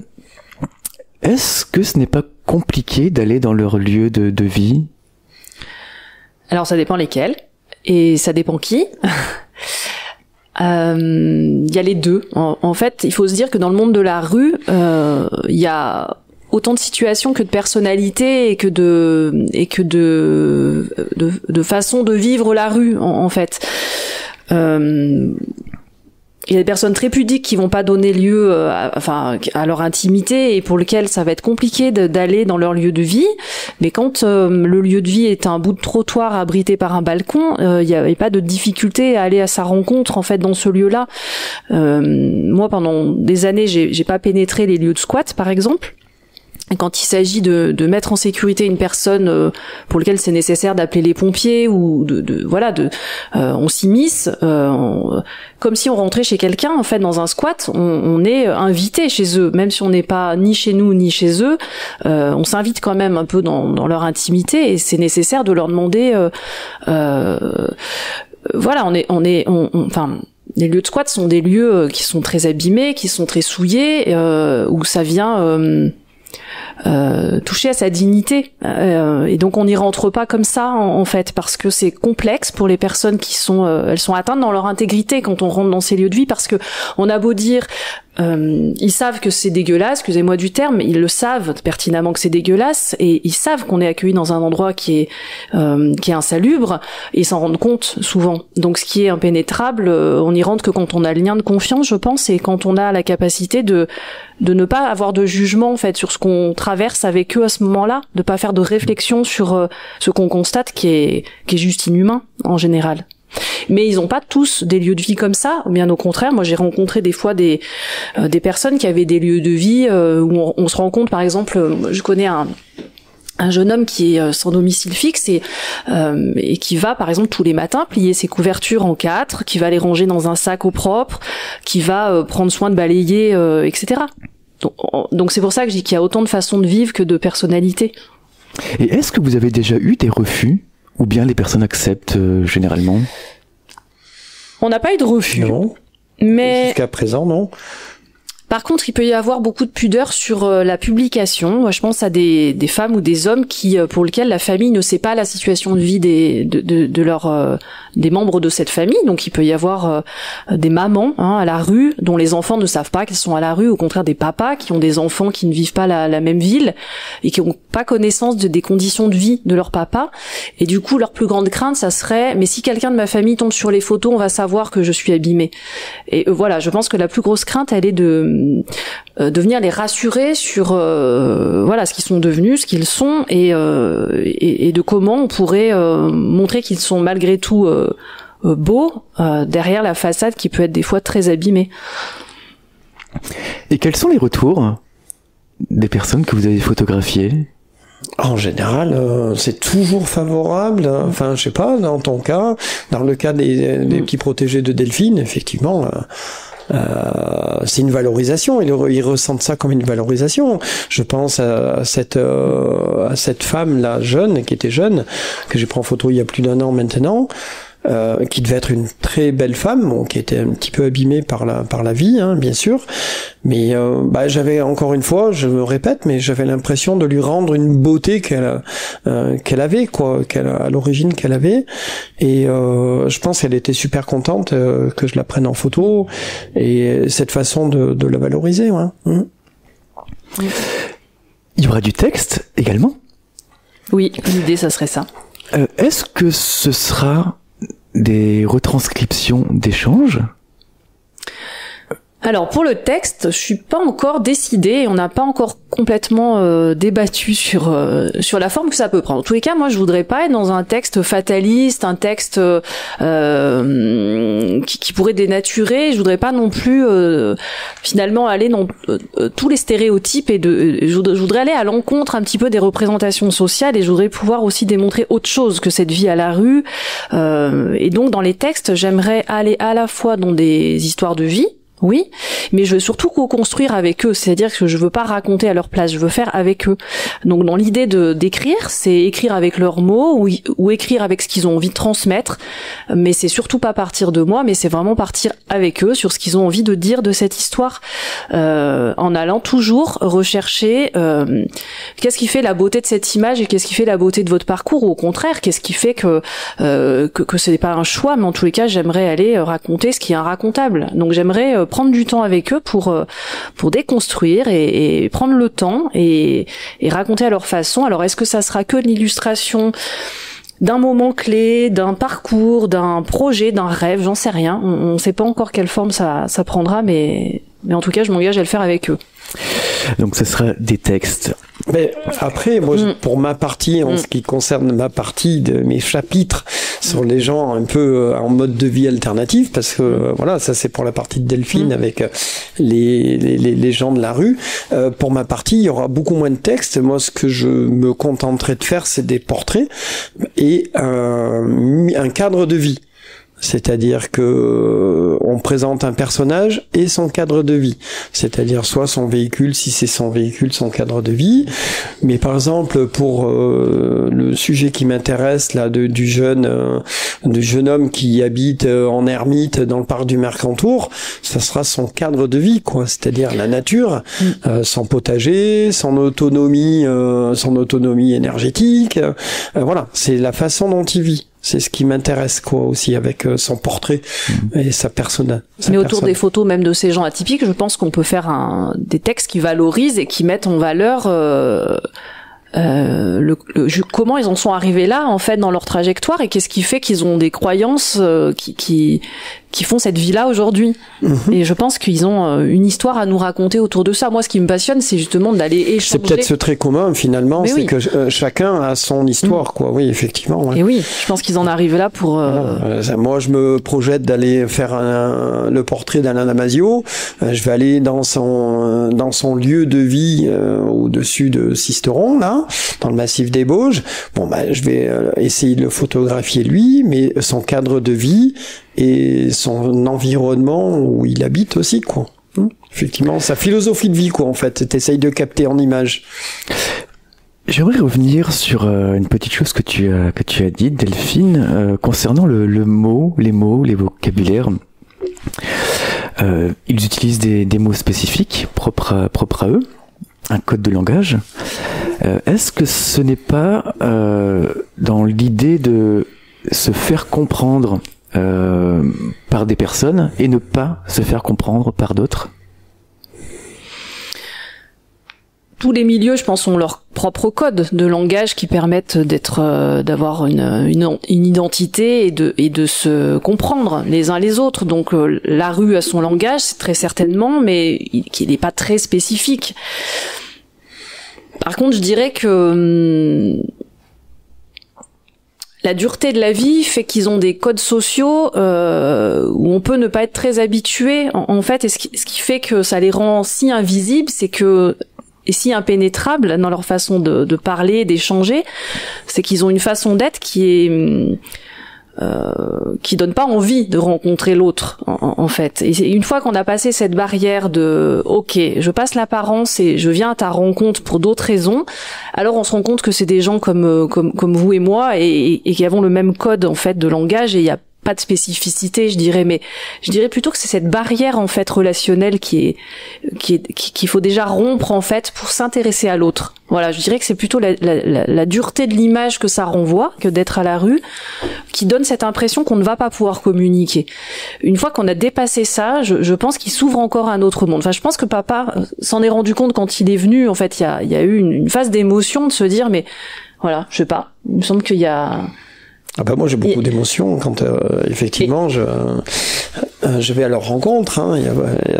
est-ce que ce n'est pas compliqué d'aller dans leur lieu de vie? Alors ça dépend lesquels, et ça dépend qui. Il y a les deux. En fait, il faut se dire que dans le monde de la rue, il y a autant de situations que de personnalités et que de façons de vivre la rue, en fait. Il y a des personnes très pudiques qui vont pas donner lieu à leur intimité et pour lesquelles ça va être compliqué d'aller dans leur lieu de vie. Mais quand le lieu de vie est un bout de trottoir abrité par un balcon, il y a pas de difficulté à aller à sa rencontre en fait dans ce lieu-là. Moi, pendant des années, j'ai pas pénétré les lieux de squat, par exemple. Quand il s'agit de mettre en sécurité une personne pour laquelle c'est nécessaire d'appeler les pompiers ou on s'immisce comme si on rentrait chez quelqu'un en fait dans un squat, on est invité chez eux, même si on n'est pas ni chez nous ni chez eux, on s'invite quand même un peu dans leur intimité et c'est nécessaire de leur demander les lieux de squat sont des lieux qui sont très abîmés, qui sont très souillés, où ça vient toucher à sa dignité et donc on n'y rentre pas comme ça en fait parce que c'est complexe pour les personnes qui sont elles sont atteintes dans leur intégrité quand on rentre dans ces lieux de vie parce que on a beau dire ils savent que c'est dégueulasse, excusez-moi du terme, ils le savent pertinemment que c'est dégueulasse et ils savent qu'on est accueilli dans un endroit qui est insalubre et ils s'en rendent compte souvent. Donc ce qui est impénétrable, on n'y rentre que quand on a le lien de confiance, je pense, et quand on a la capacité de ne pas avoir de jugement en fait sur ce qu'on traverse avec eux à ce moment-là, de pas faire de réflexion sur ce qu'on constate qui est juste inhumain en général. Mais ils ont pas tous des lieux de vie comme ça, bien au contraire. Moi, j'ai rencontré des fois des personnes qui avaient des lieux de vie où on se rend compte, par exemple, je connais un jeune homme qui est sans domicile fixe et qui va, par exemple, tous les matins plier ses couvertures en 4, qui va les ranger dans un sac au propre, qui va prendre soin de balayer, etc. Donc c'est pour ça que je dis qu'il y a autant de façons de vivre que de personnalités. Et est-ce que vous avez déjà eu des refus? Ou bien les personnes acceptent généralement? On n'a pas eu de refus. Non. Mais jusqu'à présent, non. Par contre, il peut y avoir beaucoup de pudeur sur la publication. Moi, je pense à des femmes ou des hommes pour lesquels la famille ne sait pas la situation de vie des membres de cette famille. Donc, il peut y avoir des mamans à la rue dont les enfants ne savent pas qu'elles sont à la rue. Au contraire, des papas qui ont des enfants qui ne vivent pas la même ville et qui n'ont pas connaissance des conditions de vie de leur papa. Et du coup, leur plus grande crainte, ça serait mais si quelqu'un de ma famille tombe sur les photos, on va savoir que je suis abîmée. Et voilà, je pense que la plus grosse crainte, elle est de de venir les rassurer sur voilà ce qu'ils sont devenus, ce qu'ils sont, et de comment on pourrait montrer qu'ils sont malgré tout beaux derrière la façade qui peut être des fois très abîmée. Et quels sont les retours des personnes que vous avez photographiées ? En général, c'est toujours favorable. Enfin, je sais pas, dans ton cas, dans le cas des petits protégés de Delphine, effectivement, c'est une valorisation. Ils ressentent ça comme une valorisation. Je pense à cette femme-là, jeune, qui était jeune, que j'ai pris en photo il y a plus d'1 an maintenant, qui devait être une très belle femme, bon, qui était un petit peu abîmée par la vie, hein, bien sûr, mais j'avais, encore une fois, je me répète, mais j'avais l'impression de lui rendre une beauté qu'elle avait, quoi, à l'origine qu'elle avait, et je pense qu'elle était super contente que je la prenne en photo, et cette façon de la valoriser, ouais. Il y aura du texte également ? Oui, l'idée, ça serait ça. Est-ce que ce sera des retranscriptions d'échanges ? Alors pour le texte, je suis pas encore décidée et on n'a pas encore complètement débattu sur la forme que ça peut prendre. En tous les cas, moi je voudrais pas être dans un texte fataliste, un texte qui pourrait dénaturer. Je voudrais pas non plus finalement aller dans tous les stéréotypes et je voudrais aller à l'encontre un petit peu des représentations sociales et je voudrais pouvoir aussi démontrer autre chose que cette vie à la rue. Et donc dans les textes, j'aimerais aller à la fois dans des histoires de vie. Oui, mais je veux surtout co-construire avec eux, c'est-à-dire que je veux pas raconter à leur place, je veux faire avec eux. Donc dans l'idée d'écrire, c'est écrire avec leurs mots ou écrire avec ce qu'ils ont envie de transmettre, mais c'est surtout pas partir de moi, mais c'est vraiment partir avec eux sur ce qu'ils ont envie de dire de cette histoire, en allant toujours rechercher qu'est-ce qui fait la beauté de cette image et qu'est-ce qui fait la beauté de votre parcours, ou au contraire, qu'est-ce qui fait que ce n'est pas un choix, mais en tous les cas, j'aimerais aller raconter ce qui est inracontable. Donc j'aimerais prendre du temps avec eux pour déconstruire et prendre le temps et raconter à leur façon. Alors est-ce que ça sera que l'illustration d'un moment clé, d'un parcours, d'un projet, d'un rêve, j'en sais rien. On sait pas encore quelle forme ça prendra, mais en tout cas, je m'engage à le faire avec eux. Donc ce sera des textes. Mais après, moi, pour ma partie, en ce qui concerne ma partie de mes chapitres sur les gens un peu en mode de vie alternatif, parce que voilà, ça c'est pour la partie de Delphine avec les gens de la rue. Pour ma partie, il y aura beaucoup moins de textes. Moi, ce que je me contenterai de faire, c'est des portraits et un cadre de vie. C'est-à-dire que on présente un personnage et son cadre de vie. C'est-à-dire soit son véhicule, si c'est son véhicule, son cadre de vie. Mais par exemple, pour le sujet qui m'intéresse là du jeune homme qui habite en ermite dans le parc du Mercantour, ça sera son cadre de vie, quoi. C'est-à-dire la nature, son potager, son autonomie énergétique. Voilà, c'est la façon dont il vit. C'est ce qui m'intéresse, quoi, aussi, avec son portrait et sa personne. Mais autour des photos même de ces gens atypiques, je pense qu'on peut faire des textes qui valorisent et qui mettent en valeur comment ils en sont arrivés là, en fait, dans leur trajectoire, et qu'est-ce qui fait qu'ils ont des croyances qui font cette vie-là aujourd'hui. Et je pense qu'ils ont une histoire à nous raconter autour de ça. Moi, ce qui me passionne, c'est justement d'aller échanger. C'est peut-être ce trait commun, finalement, c'est que chacun a son histoire, quoi. Oui, effectivement. Ouais. Et oui, je pense qu'ils en arrivent là pour... Moi, je me projette d'aller faire le portrait d'Alain Damasio. Je vais aller dans son lieu de vie au-dessus de Sisteron, là, dans le massif des Bauges. Bon, je vais essayer de le photographier lui, mais son cadre de vie et son environnement où il habite aussi, quoi. Effectivement, sa philosophie de vie, quoi, en fait. T'essayes de capter en image. J'aimerais revenir sur une petite chose que tu as dit, Delphine, concernant les mots, les vocabulaires. Ils utilisent des mots spécifiques propres à eux, un code de langage. Est-ce que ce n'est pas dans l'idée de se faire comprendre par des personnes et ne pas se faire comprendre par d'autres? tous les milieux, je pense, ont leur propre code de langage qui permettent d'avoir une identité et de se comprendre les uns les autres. Donc la rue a son langage, c'est très certainement, mais qui n'est pas très spécifique. Par contre, je dirais que la dureté de la vie fait qu'ils ont des codes sociaux où on peut ne pas être très habitué. En fait, et ce qui fait que ça les rend si invisibles, c'est que et si impénétrables dans leur façon de parler, d'échanger, c'est qu'ils ont une façon d'être qui donne pas envie de rencontrer l'autre en fait. Et une fois qu'on a passé cette barrière de OK, je passe l'apparence et je viens à ta rencontre pour d'autres raisons, alors on se rend compte que c'est des gens comme vous et moi et qui avons le même code en fait de langage, et il y a pas de spécificité, je dirais, mais je dirais plutôt que c'est cette barrière en fait relationnelle qu'il faut déjà rompre en fait pour s'intéresser à l'autre. Voilà, je dirais que c'est plutôt la dureté de l'image que ça renvoie que d'être à la rue qui donne cette impression qu'on ne va pas pouvoir communiquer. Une fois qu'on a dépassé ça, je pense qu'il s'ouvre encore un autre monde. Enfin, je pense que papa s'en est rendu compte quand il est venu. En fait, il y a eu une phase d'émotion de se dire mais voilà, je sais pas. Il me semble qu'il y a Ah bah moi j'ai beaucoup d'émotions quand effectivement je vais à leur rencontre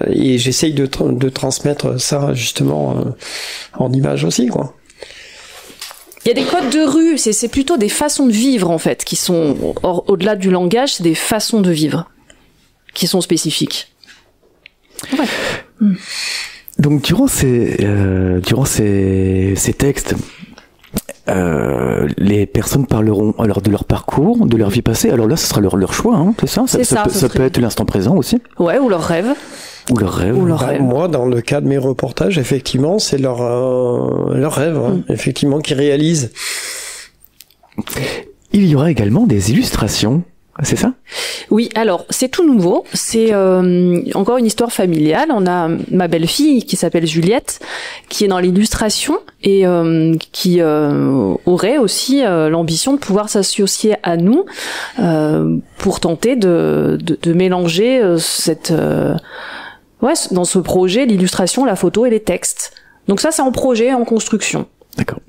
et j'essaye de transmettre ça justement en images aussi quoi. Il y a des codes de rue, c'est plutôt des façons de vivre en fait qui sont au-delà du langage, c'est des façons de vivre qui sont spécifiques. Ouais. Donc durant ces textes, les personnes parleront alors de leur parcours, de leur vie passée. Alors là, ce sera leur choix, hein, c'est ça. Ça peut être l'instant présent aussi. Ouais, ou leurs rêves. Ou leurs rêves. Moi, dans le cas de mes reportages, effectivement, c'est leur rêve, effectivement, qu'ils réalisent. Il y aura également des illustrations. C'est ça? Oui, alors c'est tout nouveau, c'est encore une histoire familiale. On a ma belle-fille qui s'appelle Juliette, qui est dans l'illustration et qui aurait aussi l'ambition de pouvoir s'associer à nous pour tenter de mélanger dans ce projet l'illustration, la photo et les textes. Donc ça, c'est en projet, en construction. D'accord.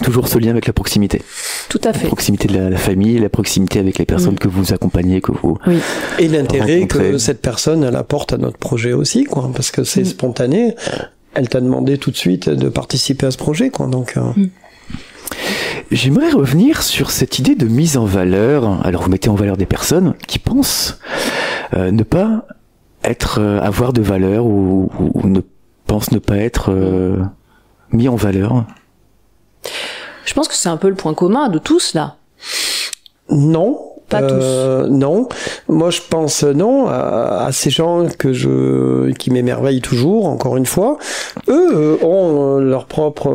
Toujours ce lien avec la proximité. Tout à fait. La proximité de la famille, la proximité avec les personnes que vous accompagnez, que vous et l'intérêt que cette personne elle apporte à notre projet aussi, quoi, parce que c'est spontané. Elle t'a demandé tout de suite de participer à ce projet, quoi. Donc. J'aimerais revenir sur cette idée de mise en valeur. Alors vous mettez en valeur des personnes qui pensent ne pas avoir de valeur ou ne pensent ne pas être mis en valeur. Je pense que c'est un peu le point commun de tous, là. Non. Pas tous. Non. Moi, je pense non à ces gens qui m'émerveillent toujours, encore une fois. Eux ont leur propre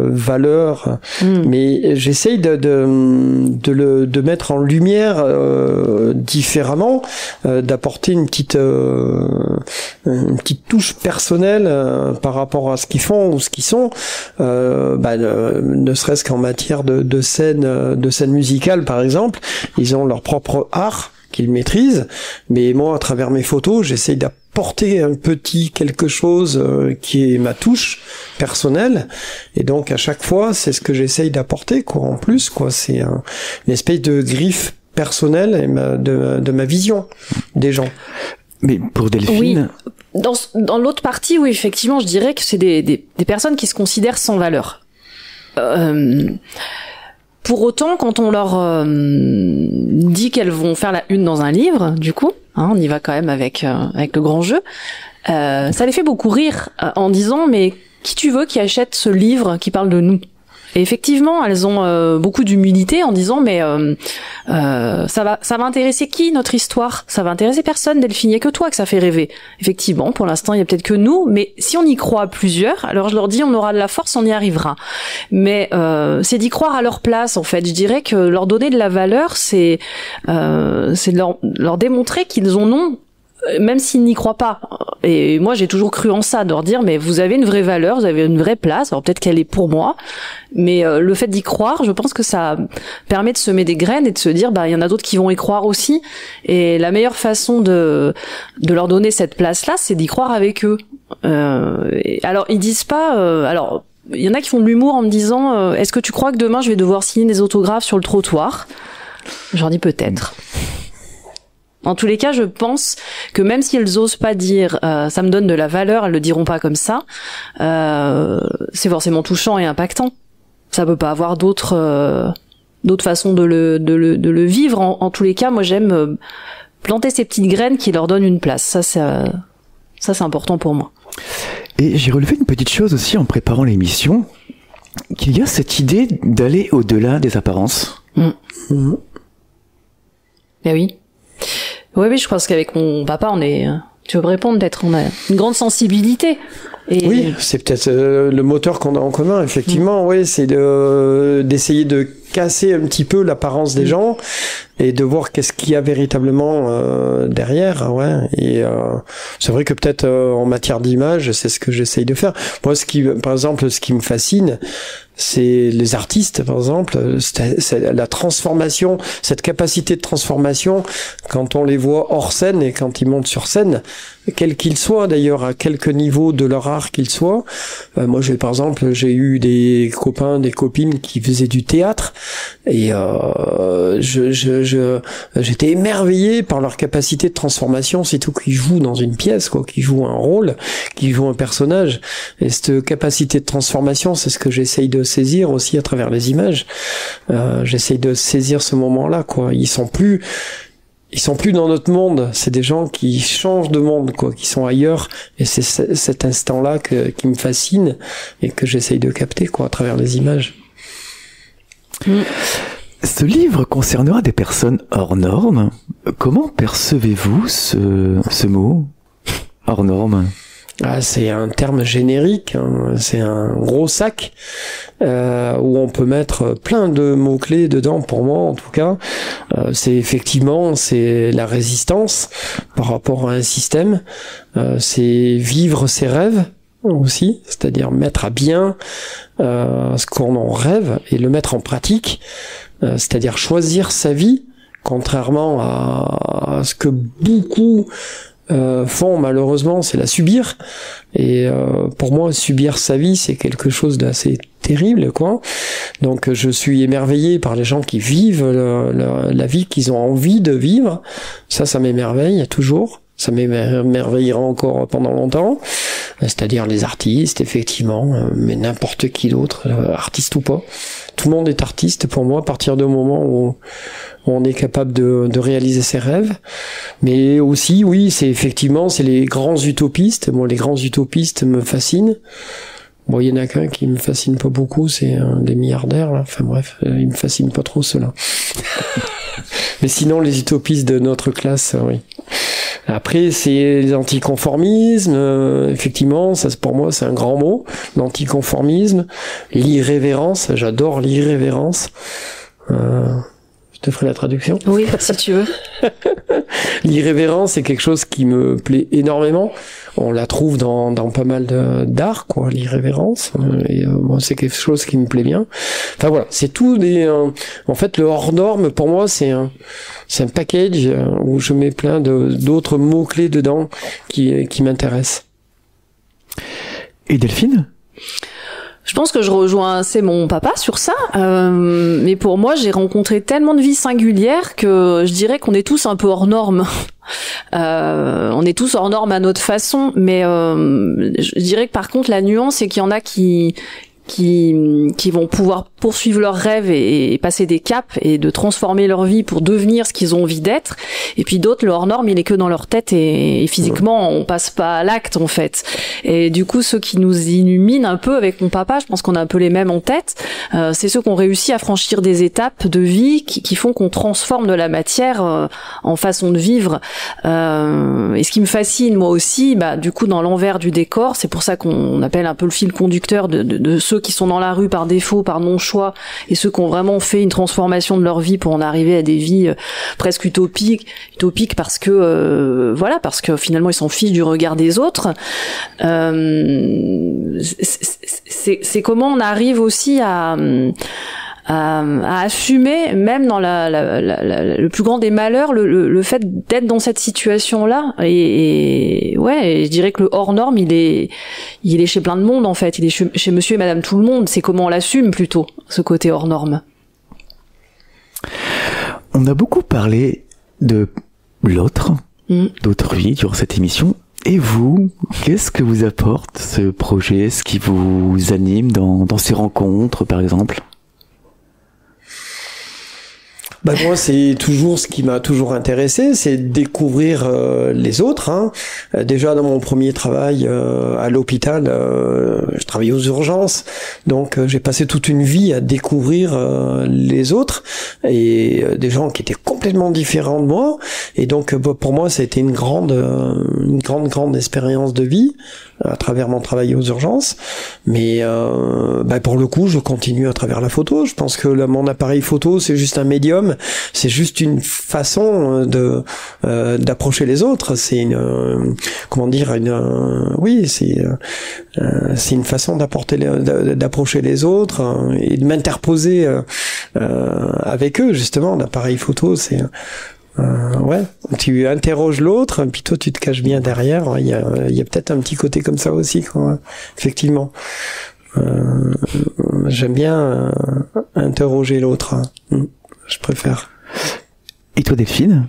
valeur, mais j'essaye de mettre en lumière différemment, d'apporter une petite touche personnelle par rapport à ce qu'ils font ou ce qu'ils sont, ne serait-ce qu'en matière de scène musicale, par exemple. Ils ont leur propre art qu'ils maîtrisent, mais moi, à travers mes photos, j'essaye d'apporter un petit quelque chose qui est ma touche personnelle, et donc à chaque fois, c'est ce que j'essaye d'apporter, quoi. En plus, quoi, c'est une espèce de griffe personnelle de ma vision des gens. Mais pour Delphine... Oui. Dans l'autre partie, oui, effectivement, je dirais que c'est des personnes qui se considèrent sans valeur. Pour autant, quand on leur dit qu'elles vont faire la une dans un livre, du coup, on y va quand même avec le grand jeu, ça les fait beaucoup rire en disant « mais qui tu veux qui achète ce livre qui parle de nous ?» Et effectivement, elles ont beaucoup d'humilité en disant mais ça va intéresser qui notre histoire? Ça va intéresser personne, Delphine, il n'y a que toi que ça fait rêver. Effectivement, pour l'instant, il y a peut-être que nous, mais si on y croit à plusieurs, alors je leur dis on aura de la force, on y arrivera. Mais c'est d'y croire à leur place en fait. Je dirais que leur donner de la valeur, c'est de leur démontrer qu'ils en ont même s'ils n'y croient pas. Et moi, j'ai toujours cru en ça, de leur dire, mais vous avez une vraie valeur, vous avez une vraie place. Alors peut-être qu'elle est pour moi, mais le fait d'y croire, je pense que ça permet de semer des graines et de se dire, il y en a d'autres qui vont y croire aussi. Et la meilleure façon de leur donner cette place-là, c'est d'y croire avec eux. Alors ils disent pas. Alors il y en a qui font de l'humour en me disant, est-ce que tu crois que demain je vais devoir signer des autographes sur le trottoir? J'en dis peut-être. En tous les cas, je pense que même si elles osent pas dire ça me donne de la valeur, elles le diront pas comme ça. C'est forcément touchant et impactant. Ça peut pas avoir d'autres façons de le vivre. En tous les cas, moi j'aime planter ces petites graines qui leur donnent une place. Ça c'est important pour moi. Et j'ai relevé une petite chose aussi en préparant l'émission, qu'il y a cette idée d'aller au-delà des apparences. Ben oui. Oui, je pense qu'avec mon papa, tu veux répondre peut-être, on a une grande sensibilité. Et... Oui, c'est peut-être le moteur qu'on a en commun, effectivement. Oui, c'est d'essayer de casser un petit peu l'apparence des gens et de voir qu'est-ce qu'il y a véritablement derrière. Ouais. Et c'est vrai que peut-être en matière d'image, c'est ce que j'essaye de faire. Moi, par exemple, ce qui me fascine, c'est les artistes, par exemple, c'est la transformation, cette capacité de transformation quand on les voit hors scène et quand ils montent sur scène, quels qu'ils soient d'ailleurs, à quelque niveau de leur art qu'ils soient. Moi, par exemple, j'ai eu des copains, des copines qui faisaient du théâtre et j'étais émerveillé par leur capacité de transformation, c'est tout qu'ils jouent dans une pièce, quoi, qu'ils jouent un rôle, qu'ils jouent un personnage. Et cette capacité de transformation, c'est ce que j'essaye de saisir aussi à travers les images. J'essaye de saisir ce moment-là, quoi. Ils sont plus dans notre monde, c'est des gens qui changent de monde, quoi, qui sont ailleurs, et c'est cet instant-là qui me fascine et que j'essaye de capter, quoi, à travers les images. Ce livre concernera des personnes hors normes. Comment percevez-vous ce mot, hors norme? C'est un terme générique, hein. C'est un gros sac où on peut mettre plein de mots-clés dedans, pour moi en tout cas. C'est la résistance par rapport à un système, c'est vivre ses rêves aussi, c'est-à-dire mettre à bien ce qu'on en rêve et le mettre en pratique, c'est-à-dire choisir sa vie, contrairement à ce que beaucoup font malheureusement, c'est la subir. Et pour moi, subir sa vie, c'est quelque chose d'assez terrible, quoi. Donc je suis émerveillé par les gens qui vivent la vie qu'ils ont envie de vivre. Ça m'émerveille toujours. Ça m'émerveillera encore pendant longtemps. C'est-à-dire les artistes, effectivement, mais n'importe qui d'autre, artiste ou pas. Tout le monde est artiste pour moi à partir du moment où on est capable de réaliser ses rêves. Mais aussi, oui, c'est les grands utopistes. Moi, les grands utopistes me fascinent. Bon, il y en a qu'un qui me fascine pas beaucoup, c'est des milliardaires, là. Enfin bref, ils me fascinent pas trop, ceux-là. Mais sinon, les utopistes de notre classe, oui. Après, c'est les anticonformismes, effectivement, ça pour moi c'est un grand mot, l'anticonformisme, l'irrévérence, j'adore l'irrévérence. Je te ferai la traduction. Oui, si tu veux. L'irrévérence, c'est quelque chose qui me plaît énormément. On la trouve dans pas mal d'art, quoi, l'irrévérence. Et moi, c'est quelque chose qui me plaît bien. Enfin voilà, c'est tout en fait, le hors norme pour moi, c'est un package où je mets plein d'autres mots clés dedans qui m'intéressent. Et Delphine? Je pense que je rejoins assez mon papa sur ça, mais pour moi, j'ai rencontré tellement de vies singulières que je dirais qu'on est tous un peu hors normes. On est tous hors normes à notre façon, mais je dirais que par contre, la nuance, c'est qu'il y en a qui vont pouvoir poursuivre leurs rêves et passer des caps et de transformer leur vie pour devenir ce qu'ils ont envie d'être. Et puis d'autres, le hors norme, il est que dans leur tête et physiquement, on passe pas à l'acte, en fait. Et du coup, ceux qui nous illuminent un peu avec mon papa, je pense qu'on a un peu les mêmes en tête, c'est ceux qui ont réussi à franchir des étapes de vie qui font qu'on transforme de la matière en façon de vivre. Et ce qui me fascine, moi aussi, du coup, dans l'envers du décor, c'est pour ça qu'on appelle un peu le fil conducteur de ce ceux qui sont dans la rue par défaut, par non-choix, et ceux qui ont vraiment fait une transformation de leur vie pour en arriver à des vies presque utopiques parce que parce que finalement ils s'en fichent du regard des autres. C'est comment on arrive aussi à assumer, même dans le plus grand des malheurs, le fait d'être dans cette situation-là. Et je dirais que le hors norme, il est chez plein de monde, en fait. Il est chez monsieur et madame tout le monde. C'est comment on l'assume, plutôt, ce côté hors norme. On a beaucoup parlé de l'autre, d'autrui, durant cette émission. Et vous, qu'est-ce que vous apporte ce projet, ce qui vous anime dans ces rencontres, par exemple? Moi, c'est toujours ce qui m'a toujours intéressé, c'est découvrir les autres. Déjà dans mon premier travail à l'hôpital, je travaillais aux urgences, donc j'ai passé toute une vie à découvrir les autres et des gens qui étaient complètement différents de moi. Et donc pour moi, ça a été une grande expérience de vie à travers mon travail aux urgences. Mais pour le coup, je continue à travers la photo. Je pense que mon appareil photo, c'est juste un médium. C'est juste une façon d'approcher les autres. C'est une c'est une façon d'approcher les autres et de m'interposer avec eux. Justement, l'appareil photo, c'est tu interroges l'autre, puis toi tu te caches bien derrière. Il y a peut-être un petit côté comme ça aussi, quoi. Effectivement. J'aime bien interroger l'autre. Je préfère. Et toi, Delphine?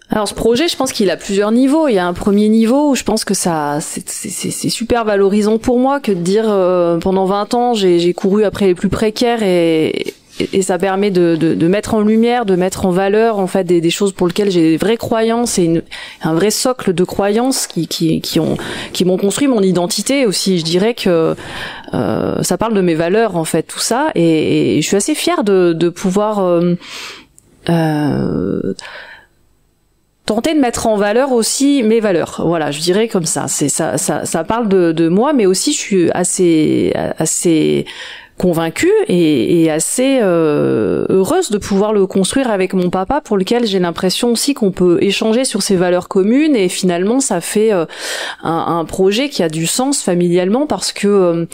Alors ce projet, je pense qu'il a plusieurs niveaux. Il y a un premier niveau où je pense que c'est super valorisant pour moi que de dire pendant 20 ans j'ai couru après les plus précaires et ça permet de mettre en lumière, de mettre en valeur en fait des choses pour lesquelles j'ai des vraies croyances et un vrai socle de croyances qui m'ont construit mon identité aussi. Je dirais que ça parle de mes valeurs en fait, tout ça, et je suis assez fière de pouvoir tenter de mettre en valeur aussi mes valeurs. Voilà, je dirais comme ça. Ça parle de moi, mais aussi je suis assez convaincue et assez heureuse de pouvoir le construire avec mon papa, pour lequel j'ai l'impression aussi qu'on peut échanger sur ces valeurs communes, et finalement ça fait un projet qui a du sens familialement parce que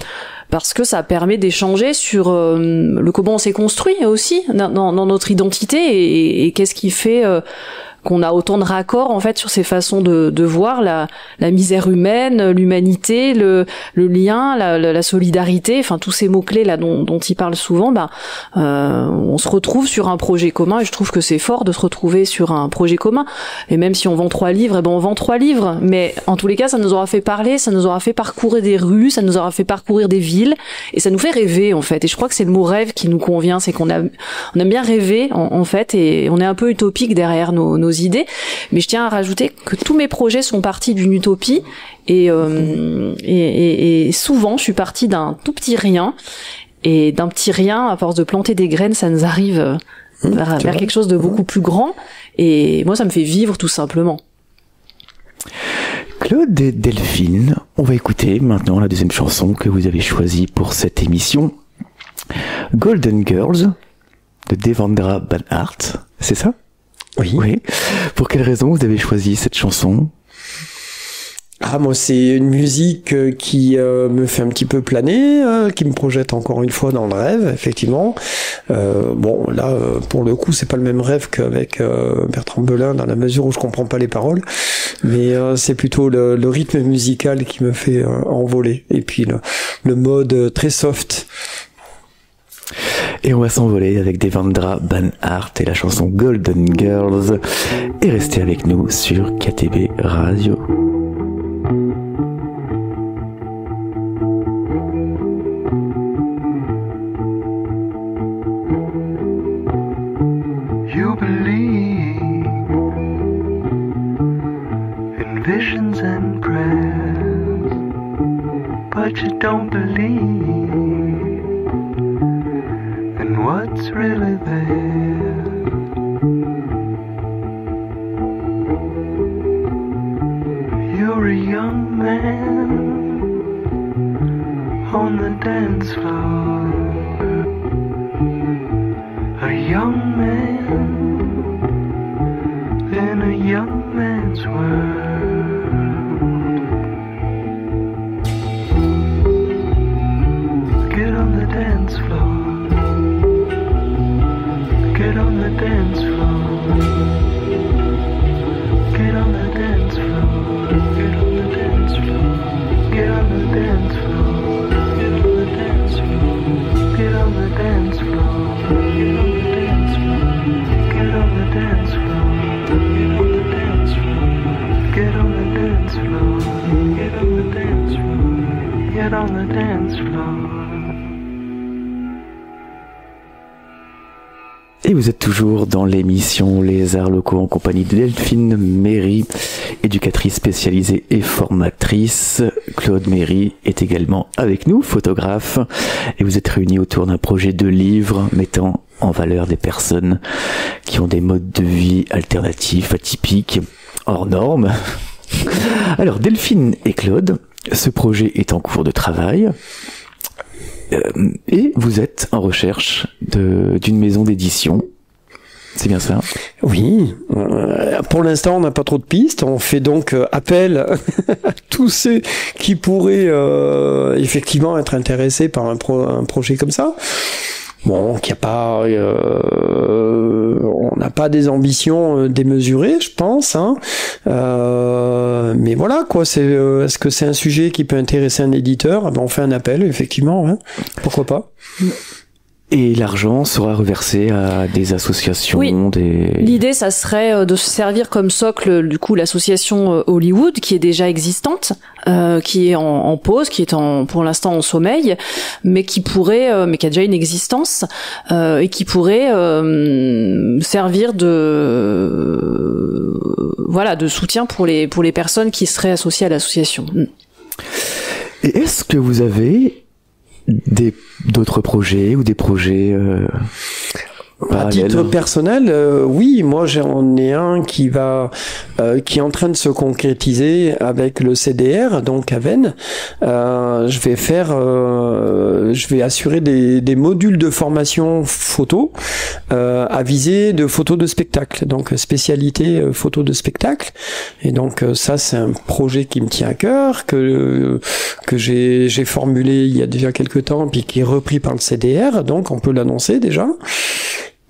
ça permet d'échanger sur le comment on s'est construit aussi dans notre identité et qu'est-ce qui fait qu'on a autant de raccords en fait sur ces façons de voir la misère humaine, l'humanité, le lien, la solidarité, enfin tous ces mots-clés là dont il parle souvent. On se retrouve sur un projet commun, et je trouve que c'est fort de se retrouver sur un projet commun. Et même si on vend 3 livres, on vend 3 livres, mais en tous les cas ça nous aura fait parler, ça nous aura fait parcourir des rues, ça nous aura fait parcourir des villes, et ça nous fait rêver en fait. Et je crois que c'est le mot rêve qui nous convient, c'est qu'on aime bien rêver en fait, et on est un peu utopique derrière nos idées. Mais je tiens à rajouter que tous mes projets sont partis d'une utopie, et souvent je suis partie d'un tout petit rien, et d'un petit rien, à force de planter des graines, ça nous arrive vers quelque chose de beaucoup plus grand, et moi ça me fait vivre tout simplement. Claude et Delphine, on va écouter maintenant la deuxième chanson que vous avez choisie pour cette émission, Golden Girls de Devendra Banhart, c'est ça? Oui. Pour quelle raison vous avez choisi cette chanson? Moi, c'est une musique qui me fait un petit peu planer, qui me projette encore une fois dans le rêve, effectivement. Là, pour le coup, c'est pas le même rêve qu'avec Bertrand Belin, dans la mesure où je comprends pas les paroles, mais c'est plutôt le rythme musical qui me fait envoler, et puis le mode très soft. Et on va s'envoler avec Devendra Banhart et la chanson Golden Girls. Et restez avec nous sur KTB Radio. You believe in visions and prayers, but you don't believe what's really there. You're a young man on the dance floor. A young man in a young man's world. Get on the dance floor. Get on the dance floor. Get on the dance floor. Get on the dance floor. Get on the dance floor. Get on the dance floor. Get on the dance floor. Get on the dance floor. Get on the dance floor. Get on the dance floor. Get on the dance floor. Get on the dance floor. Get on the dance floor. Et vous êtes toujours dans l'émission Les Arts Locaux en compagnie de Delphine Méry, éducatrice spécialisée et formatrice. Claude Méry est également avec nous, photographe. Et vous êtes réunis autour d'un projet de livre mettant en valeur des personnes qui ont des modes de vie alternatifs, atypiques, hors normes. Alors Delphine et Claude, ce projet est en cours de travail. Et vous êtes en recherche d'une maison d'édition. C'est bien ça? Oui. Pour l'instant, on n'a pas trop de pistes. On fait donc appel à tous ceux qui pourraient effectivement être intéressés par un projet comme ça. Bon, qu'il y a pas, on n'a pas des ambitions démesurées, je pense. Hein. Mais voilà, quoi. Est-ce que c'est un sujet qui peut intéresser un éditeur? Ben, on fait un appel, effectivement. Hein. Pourquoi pas? Et l'argent sera reversé à des associations, oui. L'idée, ça serait de se servir comme socle, du coup, l'association Hollywood, qui est déjà existante, qui est en pause, qui est pour l'instant en sommeil, mais qui a déjà une existence, et qui pourrait servir de soutien pour les personnes qui seraient associées à l'association. Et est-ce que vous avez d'autres projets ou des projets à titre personnel, oui, moi j'en ai un qui est en train de se concrétiser avec le CDR, donc à Vennes. Je vais assurer des modules de formation photo à visée de photos de spectacle, donc spécialité photo de spectacle. Et donc ça c'est un projet qui me tient à cœur, que j'ai formulé il y a déjà quelques temps, puis qui est repris par le CDR, donc on peut l'annoncer déjà.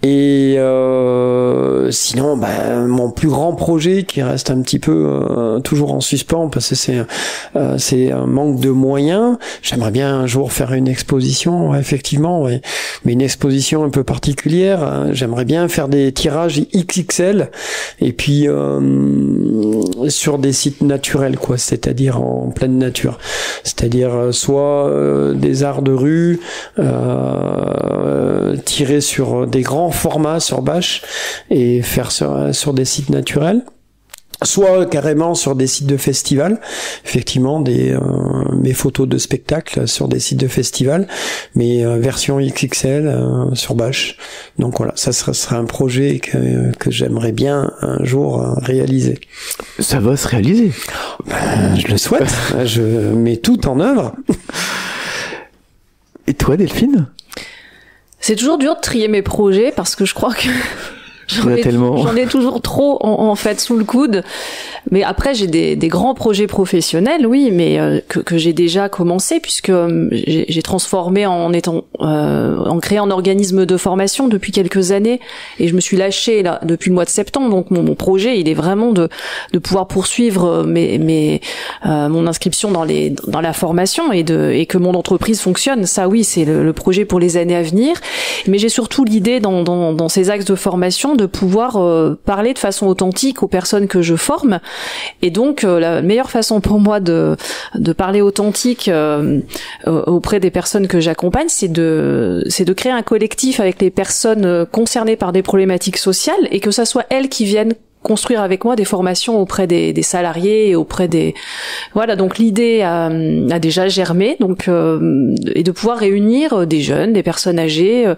Et sinon, mon plus grand projet qui reste un petit peu toujours en suspens parce que c'est un manque de moyens. J'aimerais bien un jour faire une exposition, effectivement, ouais. Mais une exposition un peu particulière. J'aimerais bien faire des tirages XXL et puis sur des sites naturels, quoi, c'est-à-dire en pleine nature, c'est-à-dire soit des arts de rue tirés sur des grands formats sur bâche et faire sur des sites naturels, soit carrément sur des sites de festival, effectivement mes photos de spectacle sur des sites de festival, mais version XXL sur bâche. Donc voilà, ça sera un projet que j'aimerais bien un jour réaliser. Ça va se réaliser. Je le souhaite. Je mets tout en œuvre. Et toi, Delphine? C'est toujours dur de trier mes projets parce que je crois que j'en ai toujours trop en fait sous le coude. Mais après j'ai des grands projets professionnels, oui, mais que j'ai déjà commencé puisque j'ai transformé en créant un organisme de formation depuis quelques années et je me suis lâchée là depuis le mois de septembre. Donc mon projet il est vraiment de pouvoir poursuivre mon inscription dans la formation et que mon entreprise fonctionne. Ça oui, c'est le projet pour les années à venir. Mais j'ai surtout l'idée dans ces axes de formation de pouvoir parler de façon authentique aux personnes que je forme. Et donc la meilleure façon pour moi de parler authentique auprès des personnes que j'accompagne, c'est de créer un collectif avec les personnes concernées par des problématiques sociales et que ça soit elles qui viennent construire avec moi des formations auprès des salariés et auprès des voilà. Donc l'idée a déjà germé, donc et de pouvoir réunir des jeunes, des personnes âgées,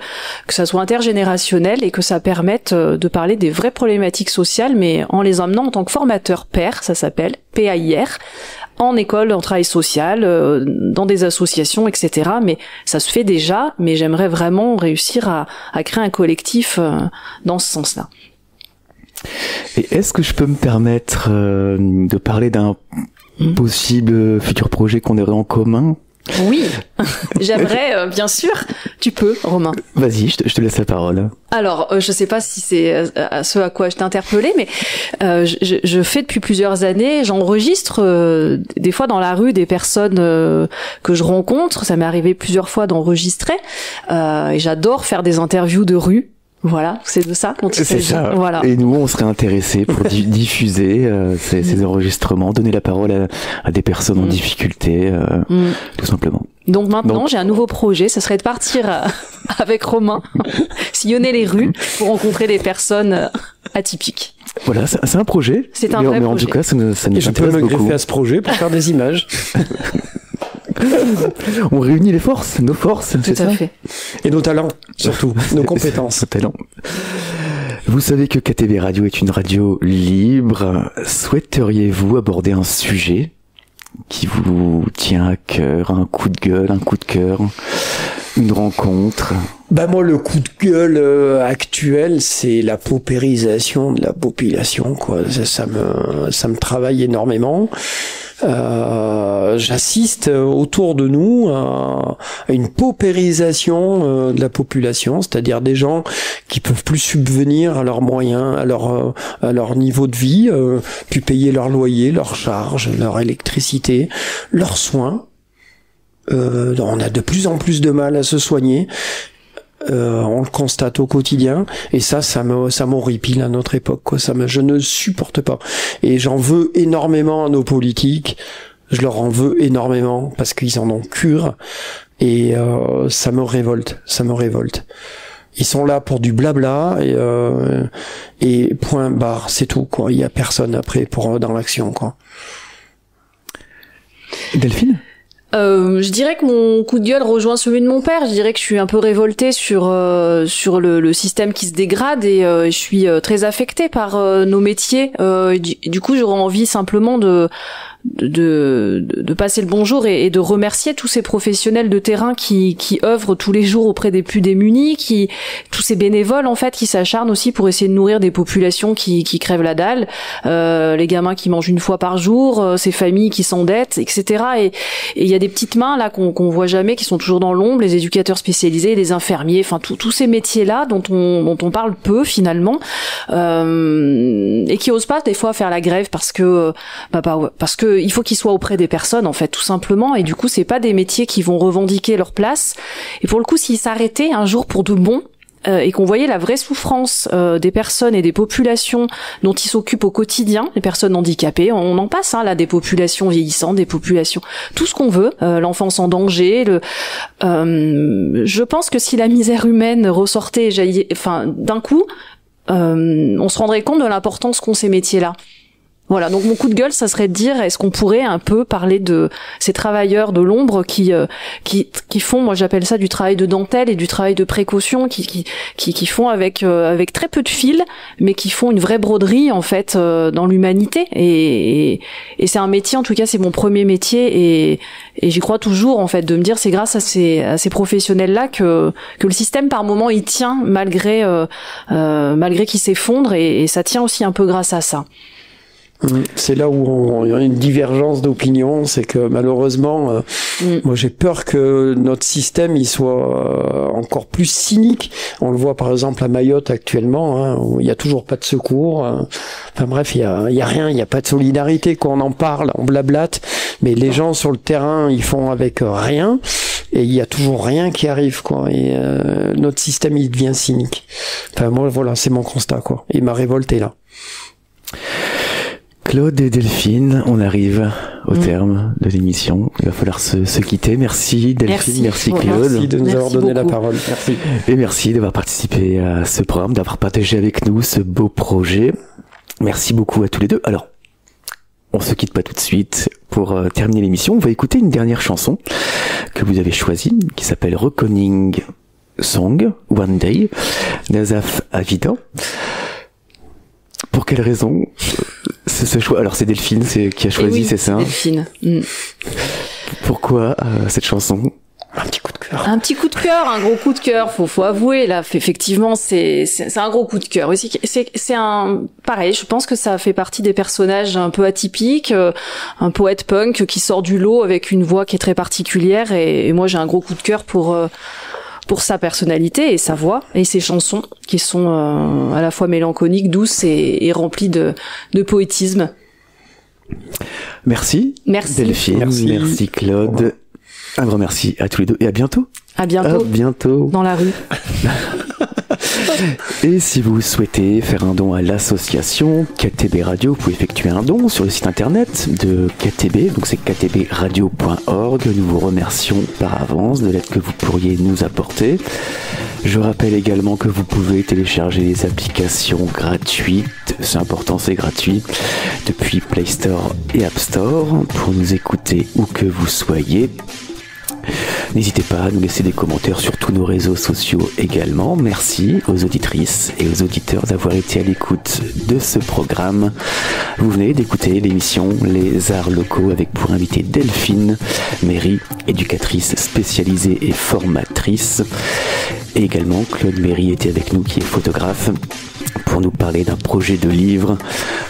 que ça soit intergénérationnel et que ça permette de parler des vraies problématiques sociales, mais en les emmenant en tant que formateur pair, ça s'appelle PAIR, en école, en travail social, dans des associations, etc. Mais ça se fait déjà, mais j'aimerais vraiment réussir à créer un collectif dans ce sens-là. Et est-ce que je peux me permettre de parler d'un possible futur projet qu'on aurait en commun? Oui, j'aimerais, bien sûr. Tu peux, Romain. Vas-y, je te laisse la parole. Alors, je sais pas si c'est ce à quoi je t'ai interpellé, mais je fais depuis plusieurs années, j'enregistre des fois dans la rue des personnes que je rencontre. Ça m'est arrivé plusieurs fois d'enregistrer, et j'adore faire des interviews de rue. Voilà, c'est de ça dont il s'agit. C'est ça. Voilà. Et nous, on serait intéressés pour diffuser ces enregistrements, donner la parole à des personnes en difficulté, tout simplement. Donc maintenant, j'ai un nouveau projet, ça serait de partir avec Romain, sillonner les rues pour rencontrer des personnes atypiques. Voilà, c'est un projet. C'est un vrai mais en projet. tout cas, ça nous Et je peux intéresse me beaucoup. greffer à ce projet pour faire des images. On réunit les forces, nos forces, c'est Tout à ça. fait. Et nos talents, surtout, nos compétences. Nos talents. Vous savez que KTB Radio est une radio libre. Souhaiteriez-vous aborder un sujet qui vous tient à cœur, un coup de gueule, un coup de cœur, une rencontre? Bah moi, le coup de gueule actuel, c'est la paupérisation de la population, quoi. Ça me travaille énormément. J'assiste autour de nous à une paupérisation de la population, c'est-à-dire des gens qui peuvent plus subvenir à leurs moyens, à leur niveau de vie, puis payer leur loyer, leurs charges, leur électricité, leurs soins. On a de plus en plus de mal à se soigner. On le constate au quotidien, et ça m'horripile à notre époque, quoi. Je ne supporte pas, et j'en veux énormément à nos politiques. Je leur en veux énormément parce qu'ils en ont cure, et ça me révolte. Ils sont là pour du blabla, et point barre, c'est tout, quoi. Il y a personne après dans l'action, quoi. Delphine? Je dirais que mon coup de gueule rejoint celui de mon père. Je dirais que je suis un peu révoltée sur le système qui se dégrade, et je suis très affectée par nos métiers. Du coup, j'aurais envie simplement de passer le bonjour et de remercier tous ces professionnels de terrain qui œuvrent tous les jours auprès des plus démunis, tous ces bénévoles en fait qui s'acharnent aussi pour essayer de nourrir des populations qui crèvent la dalle, les gamins qui mangent une fois par jour, ces familles qui s'endettent, etc. Et il y a des petites mains là qu'on voit jamais, qui sont toujours dans l'ombre, les éducateurs spécialisés, les infirmiers, enfin tous ces métiers là dont on parle peu finalement, et qui osent pas des fois faire la grève parce que il faut qu'ils soient auprès des personnes en fait, tout simplement, et du coup c'est pas des métiers qui vont revendiquer leur place. Et pour le coup, s'ils s'arrêtaient un jour pour de bon, et qu'on voyait la vraie souffrance des personnes et des populations dont ils s'occupent au quotidien, les personnes handicapées, on en passe là, des populations vieillissantes, des populations, tout ce qu'on veut, l'enfance en danger, je pense que si la misère humaine ressortait d'un coup, on se rendrait compte de l'importance qu'ont ces métiers-là. Voilà, donc mon coup de gueule, ça serait de dire, est-ce qu'on pourrait un peu parler de ces travailleurs de l'ombre qui font, moi j'appelle ça du travail de dentelle et du travail de précaution, qui font avec très peu de fil, mais qui font une vraie broderie en fait dans l'humanité, et c'est un métier, en tout cas c'est mon premier métier, et j'y crois toujours en fait, de me dire c'est grâce à ces professionnels là que le système par moment il tient malgré qu'il s'effondre, et ça tient aussi un peu grâce à ça. C'est là où il y a une divergence d'opinion, c'est que malheureusement, moi j'ai peur que notre système il soit encore plus cynique. On le voit par exemple à Mayotte actuellement, hein, où il y a toujours pas de secours. Enfin bref, il y a rien, il y a pas de solidarité. Quand on en parle, on blablate, mais les gens sur le terrain ils font avec rien, et il y a toujours rien qui arrive, quoi. Et notre système il devient cynique. Enfin moi voilà, c'est mon constat, quoi. Et ma révolte est là. Claude et Delphine, on arrive au terme de l'émission. Il va falloir se quitter. Merci Delphine, merci Claude. Merci de nous avoir donné la parole. Merci. Et merci d'avoir participé à ce programme, d'avoir partagé avec nous ce beau projet. Merci beaucoup à tous les deux. Alors, on se quitte pas tout de suite. Pour terminer l'émission, on va écouter une dernière chanson que vous avez choisie, qui s'appelle Reckoning Song, One Day, d'Asaf Avida. Pour quelle raison ce choix. Alors c'est Delphine qui a choisi, oui, c'est ça? Delphine. Pourquoi cette chanson? Un petit coup de cœur. Un petit coup de cœur, un gros coup de cœur. Faut avouer là. Effectivement, c'est un gros coup de cœur aussi. C'est pareil. Je pense que ça fait partie des personnages un peu atypiques, un poète punk qui sort du lot avec une voix qui est très particulière. Et moi, j'ai un gros coup de cœur pour sa personnalité et sa voix et ses chansons qui sont à la fois mélancoliques, douces et remplies de poétisme. Merci. Delphine. Merci Claude. Un grand merci à tous les deux et à bientôt. À bientôt. À bientôt. Dans la rue. Et si vous souhaitez faire un don à l'association KTB Radio, vous pouvez effectuer un don sur le site internet de KTB, donc c'est ktbradio.org. Nous vous remercions par avance de l'aide que vous pourriez nous apporter. Je rappelle également que vous pouvez télécharger les applications gratuites, c'est important, c'est gratuit, depuis Play Store et App Store pour nous écouter où que vous soyez. N'hésitez pas à nous laisser des commentaires sur tous nos réseaux sociaux également. Merci aux auditrices et aux auditeurs d'avoir été à l'écoute de ce programme. Vous venez d'écouter l'émission Les Arts Locaux avec pour invité Delphine Méry, éducatrice spécialisée et formatrice. Et également Claude Méry était avec nous qui est photographe pour nous parler d'un projet de livre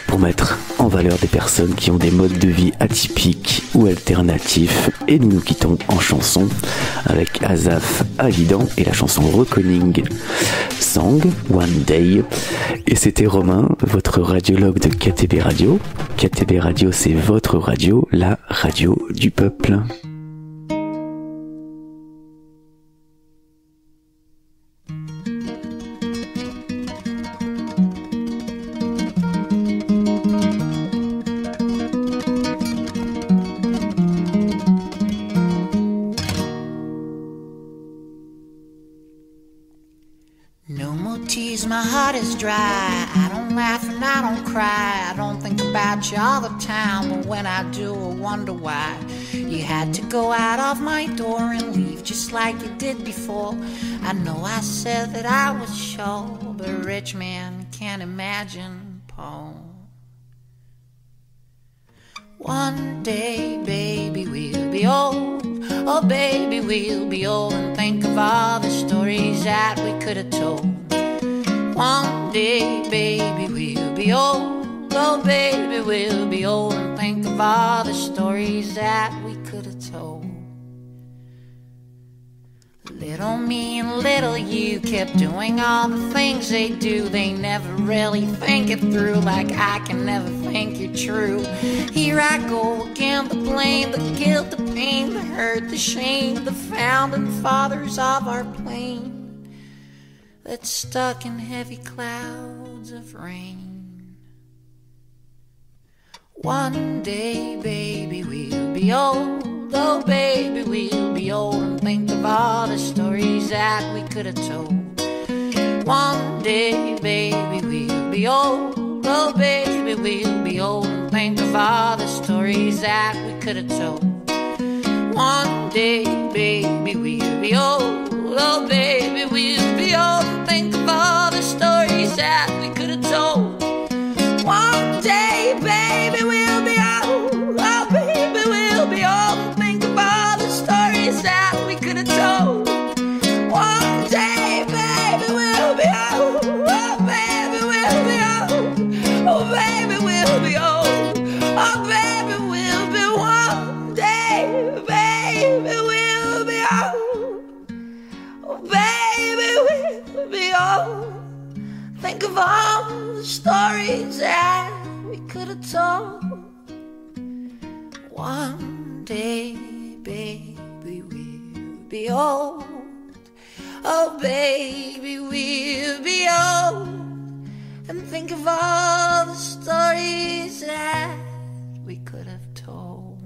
pour mettre en valeur des personnes qui ont des modes de vie atypiques ou alternatifs. Et nous nous quittons en chanson avec Azaf Alidan et la chanson Reckoning Song One Day. Et c'était Romain, votre radiologue de KTB Radio. KTB Radio, c'est votre radio, la radio du peuple. My heart is dry. I don't laugh and I don't cry. I don't think about you all the time, but when I do, I wonder why you had to go out of my door and leave just like you did before. I know I said that I was sure, but a rich man can't imagine Paul. One day, baby, we'll be old. Oh, baby, we'll be old and think of all the stories that we could have told. One day, baby, we'll be old. Oh, baby, we'll be old and think of all the stories that we could have told. Little me and little you kept doing all the things they do. They never really think it through, like I can never think you're true. Here I go again, the blame, the guilt, the pain, the hurt, the shame, the founding fathers of our plane that's stuck in heavy clouds of rain. One day, baby, we'll be old. Oh, baby, we'll be old and think of all the stories that we could have told. One day, baby, we'll be old. Oh, baby, we'll be old and think of all the stories that we could have told. One day, baby, we'll be old. Oh, baby, we'll be old and think of all the stories that we could have told. One day, baby, we'll be old. Oh, baby, we'll be old and think of all the stories that we could have told. One day, baby, we'll be old. Oh, baby, we'll be old. Oh, baby, we'll be old. Oh, baby, we'll be one day, baby, we'll be old. Oh, baby, we'll be old. Think of all the stories that we could have told. One day, baby, we'll be old. Oh, baby, we'll be old. And think of all the stories that we could have told.